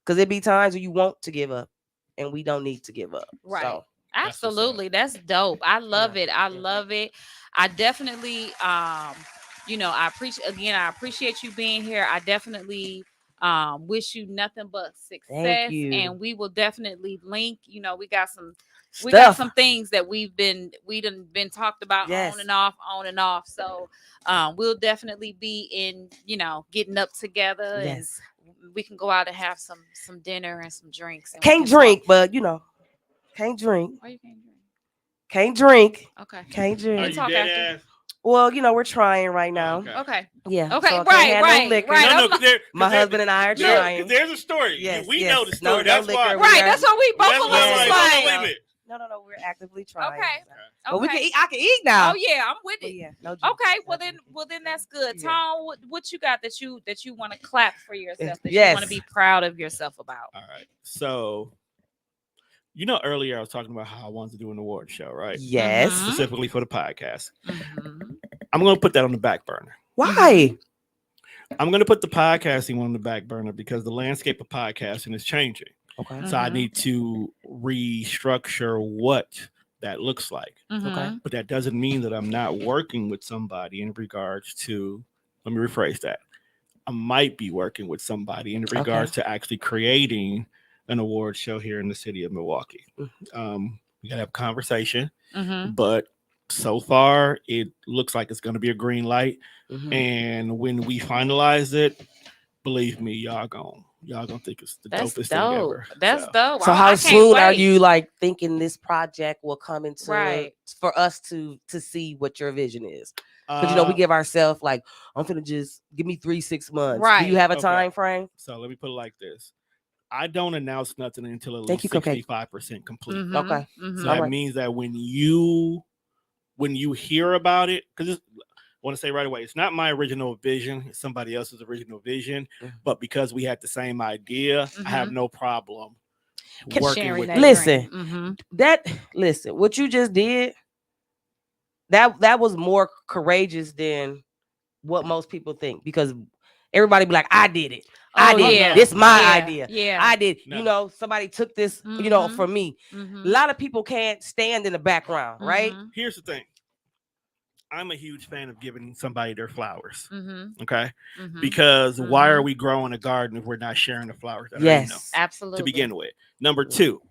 because it be times when you want to give up, and we don't need to give up. Right. So Absolutely. That's dope. I love it. I Yeah. love it. I definitely I appreciate you being here. I definitely wish you nothing but Thank success, you. and we will definitely link. We got some Stuff. things that we done been talked about Yes. on and off. So we'll definitely be in, getting up together, Yes. and we can go out and have some dinner and some drinks. And we Can't can talk. drink, but can't drink. Why you can't drink? Can't drink. Okay. Can't Are drink. you talk dead after. ass? Well, we're trying right now. Okay. Okay. Yeah. Okay, so I can't right, have right, no liquor. right. No, I'm no, because My husband and I are no, 'cause trying. there's a story. Yes, we yes. know the story. No That's why. liquor. Right, that's what we both That's of why us I'm was like, like. no limit. No, we're actively trying. Okay. But we can Okay. eat. I can eat now. Oh yeah, I'm with But it. yeah, no drink, Okay, no well drinking. then that's good. Yeah. Tom, what you got that you want to clap for yourself, that you Yes. want to be proud of yourself about? All right. So, earlier I was talking about how I wanted to do an award show, right? Yes. Mhm. Specifically for the podcast. Mhm. I'm going to put that on the back burner. Why? I'm going to put the podcasting on the back burner because the landscape of podcasting is changing. Okay. So I Mhm. need to restructure what that looks like. Mhm. But that doesn't mean that I'm not working with somebody in regards to, let me rephrase that. I might be working with somebody in regards to actually creating an award show here in the city of Milwaukee. We got to have a conversation, Mhm. but so far it looks like it's going to be a green light. Mhm. And when we finalize it, believe me, y'all gonna think it's the That's dopest thing dope. ever. That's So, dope. So I how can't soon are wait. you like thinking this project will come into Right. for us to see what your vision is? Because we give ourselves like, I'm gonna just give me 3-6 months. Do Right. you have a Okay. time frame? So let me put it like this. I don't announce nothing until at Thank least you, Cupcake. 65% complete. Mhm. Okay. Mhm. So that Alright. means that when you hear about it, because I want to say right away, it's not my original vision, it's somebody else's original vision. Mhm. But because we had the same idea, I have no problem working Sharing with that them. Listen. dream. Listen, what you just did, that was more courageous than what most people think, because everybody be like, I did it. I Oh, did yeah. it. This my Yeah. idea. Yeah. I did. No. Somebody took this, Mhm. for me. Mhm. A lot of people can't stand in the background, right? Mhm. Here's the thing. I'm a huge fan of giving somebody their flowers. Mhm. Okay. Mhm. Because why are Mhm. we growing a garden if we're not sharing the flowers that are in them Yes. Absolutely. to begin with? Number two,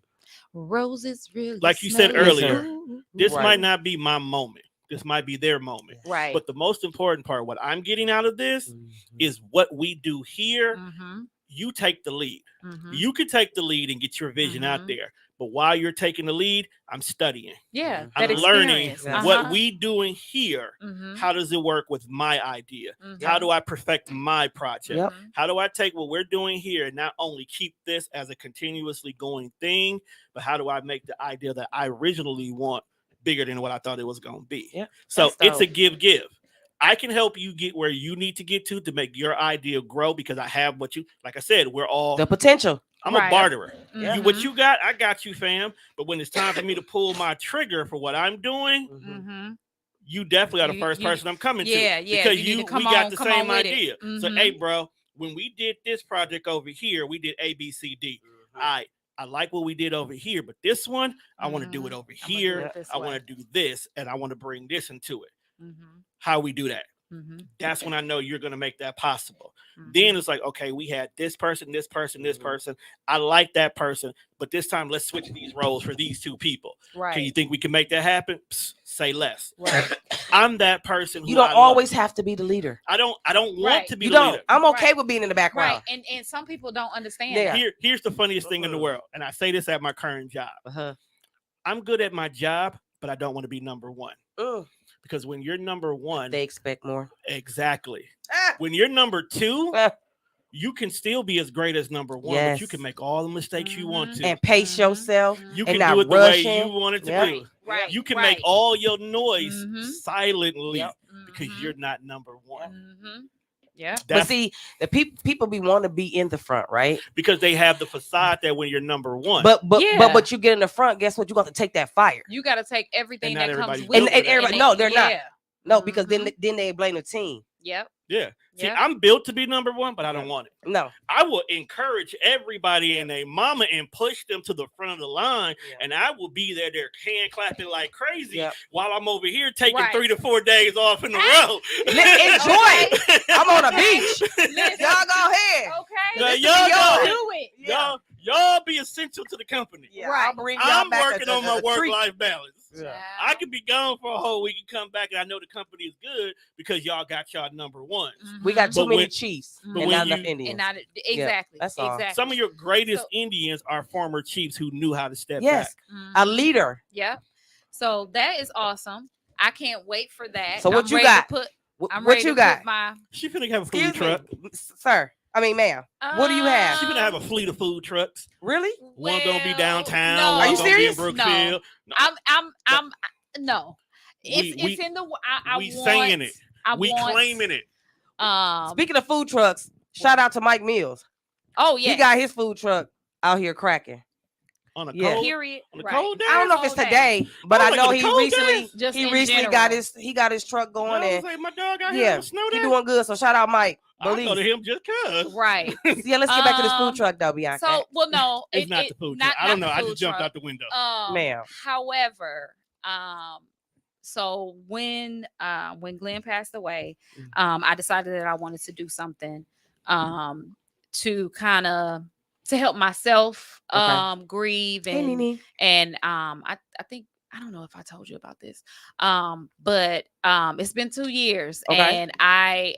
Roses really like you said smell earlier, good. this Right. might not be my moment. This might be their moment. Right. But the most important part, what I'm getting out of this, Mhm. is what we do here. Mhm. You take the lead. Mhm. You can take the lead and get your vision out Mhm. there. But while you're taking the lead, I'm studying. Yeah. Mhm. That I'm learning experience. what we doing here. Mhm. How does it work with my idea? Mhm. How do I perfect my project? Yep. How do I take what we're doing here and not only keep this as a continuously going thing, but how do I make the idea that I originally want bigger than what I thought it was going to be? Yep. So That's it's a dope. give. I can help you get where you need to get to make your idea grow, because I have what you, like I said, we're all, The potential. I'm Right. a barterer. Yeah. You, what you got, I got you, fam. But when it's time for me to pull my trigger for what I'm doing, Mhm. Mhm. you definitely are the You- first you- person I'm coming Yeah, to. yeah, Because you need to we got the come same on with it. idea. So, Mhm. hey, bro, when we did this project over here, we did A, B, C, D. I like what we did over here, but this one, I want to do it over I'ma do here. it this I way. want to do this, and I want to bring this into it. Mhm. How we do that? Mhm. That's when I know you're going to make that possible. Mhm. Then it's like, okay, we had this person, this person, this person. I like that person, but this time let's switch these roles for these two people. Right. Can you think we can make that happen? Psst, say less. Right. I'm that person who You don't I always love. have to be the leader. I don't want Right. to be You the don't. leader. I'm okay Right. with being in the Right. background. And some people don't understand Yeah. that. Here's the funniest thing in the world, and I say this at my current job. Uh-huh. I'm good at my job, but I don't want to be number one. Mm. Because when you're number one, They expect more. exactly. Ah. When you're number two, Ah. you can still be as great as number one, but you Yes. can make all the mistakes you want to. And pace Mhm. yourself. You and can not do it the way rushing. you want it to Yep. do. Right. You can right. make all your noise Mhm. silently Yep. because Mhm. you're not number one. Mhm. Yeah. But That's see, the people be want to be in the front, right? because they have the facade that when you're number one. But Yeah. but you get in the front. Guess what? You got to take that fire. You got to take everything And not that comes everybody's with built it. for that. everybody- no, they're not. Yeah. No, because Mhm. then they blame the team. Yep. Yeah. See, Yeah. I'm built to be number one, but I don't want it. No. I will encourage everybody and their mama and push them to the front of the line, and I will be there, they're hand clapping like crazy while I'm over here taking 3 to 4 days off in a row. Enjoy. I'm on a beach. Y'all go ahead. Okay. Now, y'all go do it. Y'all be essential to the company. Yeah, Right. I'll bring y'all I'm back working on my work-life balance. Yeah. I could be gone for a whole week and come back, and I know the company is good because y'all got y'all number one. We got too But many when- chiefs but and when not you- enough Indians. And not exactly. that's all. Exactly. Some of your greatest So- Indians are former chiefs who knew how to step Yes, back. a leader. Yeah. So that is awesome. I can't wait for that. So what I'm you ready to got? put- I'm What ready you to got? put my She finna have a food Excuse truck. me, sir. I mean, ma'am. What do you have? She finna have a fleet of food trucks. Really? One gonna be Well, downtown. no. One Are you gonna serious? be in Brookfield. No, I'm no. We- It's in the I we want, saying it. We want, claiming it. Speaking of food trucks, shout out to Mike Mills. Oh yeah. He got his food truck out here cracking. On a Yeah. cold, Period. on a Right. cold day. I don't know if it's Cold today, but I I was know like, he on a cold recently day? Just he in recently got his truck going I and was like, my dog out here yeah, on a snow he day. doing good. So shout out Mike. I go Believe. to him just cause. Right. Yeah, let's get back to this food Um, truck though, Bianca. So well, no, It's not the food truck. I don't know. I just jumped out the window. Ma'am. However, so when Glenn passed away, I decided that I wanted to do something to kind of to help myself grieve Hey, Nene. and I think I don't know if I told you about this, but it's been 2 years and I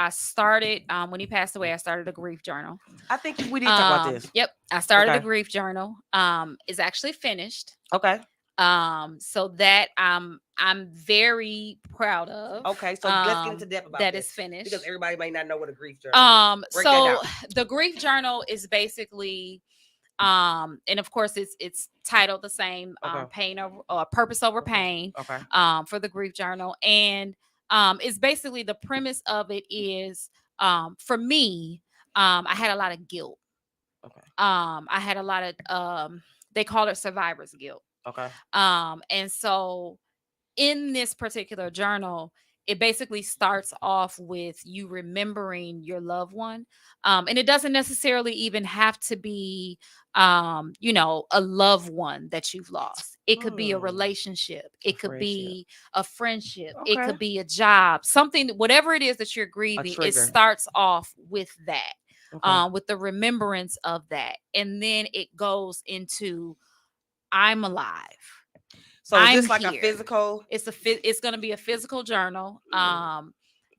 started when he passed away. I started a grief journal. I think we did talk about this. Yep, I started a Okay. grief journal. It's actually finished. Okay. So that I'm very proud of. Okay. So let's get into depth about that this is finished. because everybody may not know what a grief journal is. Break that So down. the grief journal is basically and of course it's titled the same Okay. pain or purpose over pain Okay. for the grief journal. And it's basically the premise of it is for me, I had a lot of guilt. Okay. I had a lot of they call it survivor's guilt. Okay. And so in this particular journal, it basically starts off with you remembering your loved one. And it doesn't necessarily even have to be, a loved one that you've lost. It could be a relationship. It could be a friendship. It Okay. could be a job, something, whatever it is that you're grieving, it trigger. starts off with that, Okay. with the remembrance of that. And then it goes into, I'm alive. So is I'm this like here. a physical? It's going to be a physical journal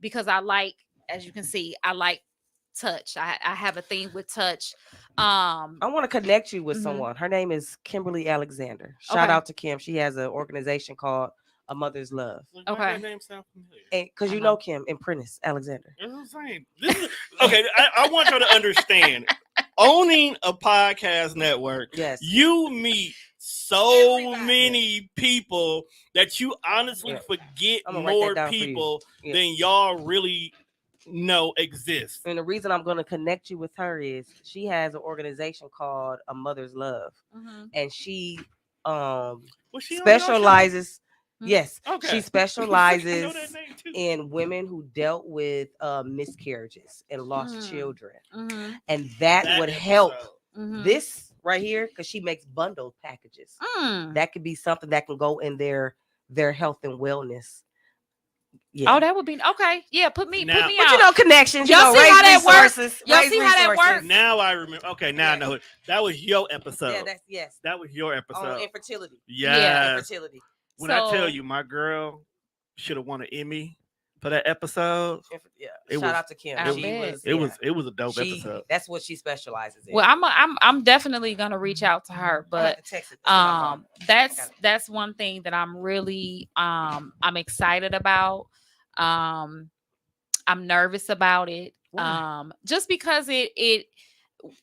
because I like, as you can see, I like touch. I have a thing with touch. I want to connect you with Mhm. someone. Her name is Kimberly Alexander. Shout Okay. out to Kim. She has an organization called A Mother's Love. Why does Okay. that name sound familiar? And because you know Kim and Prentice Alexander. That's what I'm saying. This is, okay, I want you to understand. Owning a podcast network, Yes. you meet so Everybody. many people that you honestly Yeah. forget I'm gonna write that more down for you. people Yeah. than y'all really know exist. And the reason I'm going to connect you with her is she has an organization called A Mother's Love. Mhm. And she Was she on your show? specializes. Mhm. Yes. Okay. She I know specializes that name too. in women who dealt with miscarriages and lost Mm. children. Mhm. And that would episode. help Mhm. this right here because she makes bundled packages. Mm. That could be something that can go in their health and wellness. Yeah. Oh, that would be okay. Yeah, put me Now- out. But you know, connections. You Y'all know, see raise how that works? resources. Y'all raise see how that resources. works? Now I remember. Okay, now I Yeah. know it. That was your episode. Yeah, that's yes. That was your On episode. infertility. Yes. Infertility. When I tell So- you, my girl should have won an Emmy for that episode. Yeah. It Shout was- out to Kim. I She bet. was. It yeah. was a dope episode. That's what she specializes in. Well, I'm definitely gonna reach out to her, I'm gonna have but to text it. That's my phone. that's it. that's one thing that I'm really I'm excited about. I'm nervous about it. Why? Just because it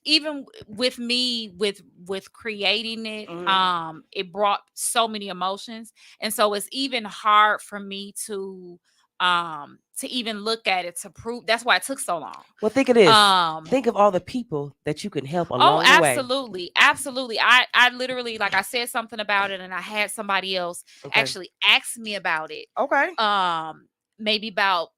even with me with creating it, Mhm. it brought so many emotions, and so it's even hard for me to even look at it to prove. That's why it took so long. Well, think of this. Um, Think of all the people that you can help Oh, along the way. absolutely. I literally, like, I said something about it, and I had somebody else Okay. actually ask me about it. Okay. Maybe about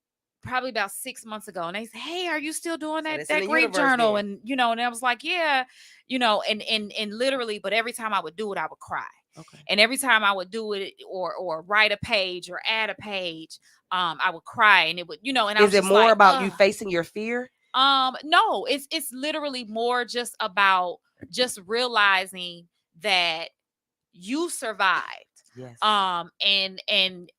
probably about 6 months ago, and they said, "Hey, are you still doing So that it's in the grief universe journal?" then. And and I was like, "Yeah," and literally, but every time I would do it, I would cry. Okay. And every time I would do it or write a page or add a page, I would cry, and it would, and I Is was it just more like, about you ugh. facing your fear? No, it's literally more just about just realizing that you survived. Yes. And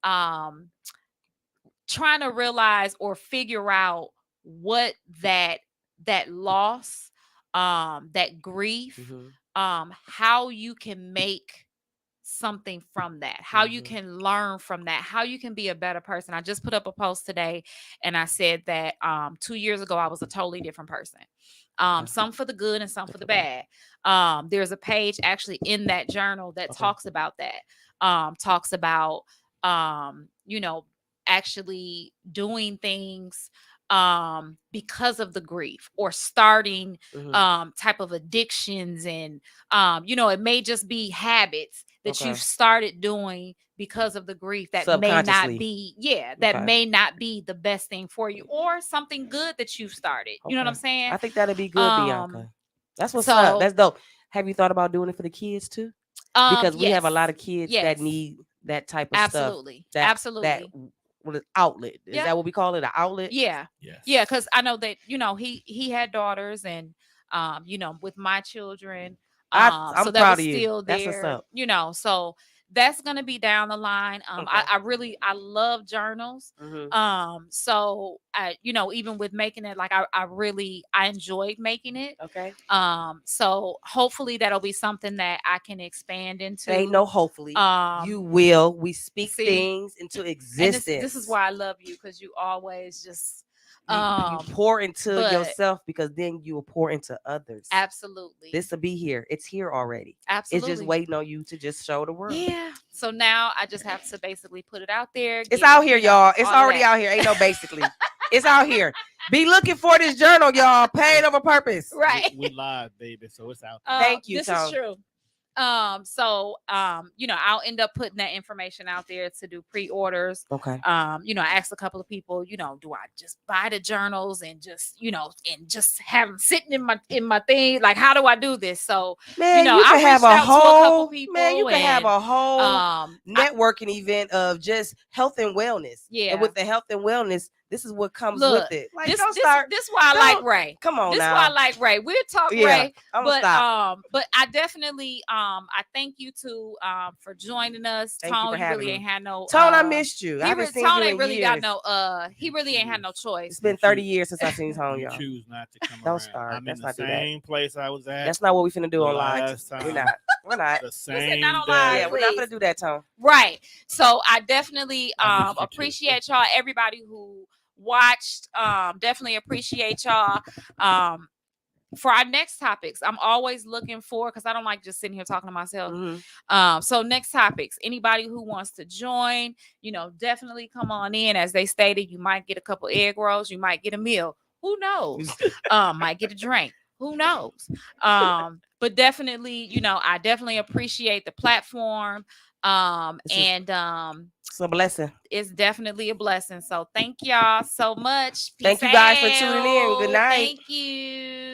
trying to realize or figure out what that loss, that grief, Mhm. how you can make something from that, how you Mhm. can learn from that, how you can be a better person. I just put up a post today, and I said that 2 years ago I was a totally different person. Okay. Some for the good and some for the Okay. bad. There's a page actually in that journal that Okay. talks about that. Talks about actually doing things because of the grief, or starting Mhm. type of addictions, and it may just be habits that Okay. you've started doing because of the grief that may not Subconsciously. be, yeah, that Okay. may not be the best thing for you, or something good that you've started. You know what I'm Okay. saying? I think that'd be good, Um Bianca. That's what's up. so That's dope. Have you thought about doing it for the kids too? Because we have a lot yes. of kids that Yes. need that type of stuff. Absolutely. That Absolutely. what is outlet? Is Yeah. that what we call it? An outlet? Yeah. Yeah, Yes. because I know that he had daughters, and with my children, I'm so that proud was of you. still That's what's there, up. so that's gonna be down the line. Okay. I love journals. Hmm. So I, even with making it, like, I enjoyed making it. Okay. So hopefully that'll be something that I can expand There ain't into. no hopefully. You Um will. We speak see, things into and this is existence. why I love you, because you always just You pour into but yourself, because then you will pour into others. absolutely. This will be here. It's here already. It's just Absolutely. waiting on you to just show the world. Yeah. So now I just have to basically put it out there. It's Get out it, here, y'all. It's all of already that. out here. Ain't no basically. It's out here. Be looking for this journal, y'all. Paid over purpose. Right. We live, baby, so it's out there. Thank you, This Tom. is true. So I'll end up putting that information out there to do pre-orders. Okay. I asked a couple of people, do I just buy the journals and just, and just have them sitting in my thing? Like, how do I do this? So, Man, you I can have reached a out to a couple whole people, man. You can have and a whole I, networking event of just health and wellness. Yeah. And with the health and wellness, this is what comes look, with it. Like, this don't this start. this why I like don't- Ray. Come on This now. why I like Ray. We'll talk Yeah, Ray. I'm gonna But stop. but I definitely I thank you too for joining us. Thank you Tone, for you having really me. ain't had no Tone, I missed you. I haven't seen Tone you ain't in really years. got no he really ain't had no choice. It's been 30 years since I seen Tone, You y'all. choose not to come Don't around. start. I'm in Let's the not do that. same place I was at That's not what we finna do the on live. last time. We're not. We're not. The said same not on day. live, Yeah, we're not please. gonna do that, Tone. Right. So I definitely I missed you too. appreciate y'all, everybody who watched. Definitely appreciate y'all. For our next topics, I'm always looking for, because I don't like just sitting here talking to myself. Mhm. So next topics, anybody who wants to join, definitely come on in. As they stated, you might get a couple egg rolls, you might get a meal. Who knows? Might get a drink. Who knows? But definitely, I definitely appreciate the platform. And It's a blessing. it's definitely a blessing. So thank y'all so much. Peace Thank you guys for tuning in. Good out. night. Thank you.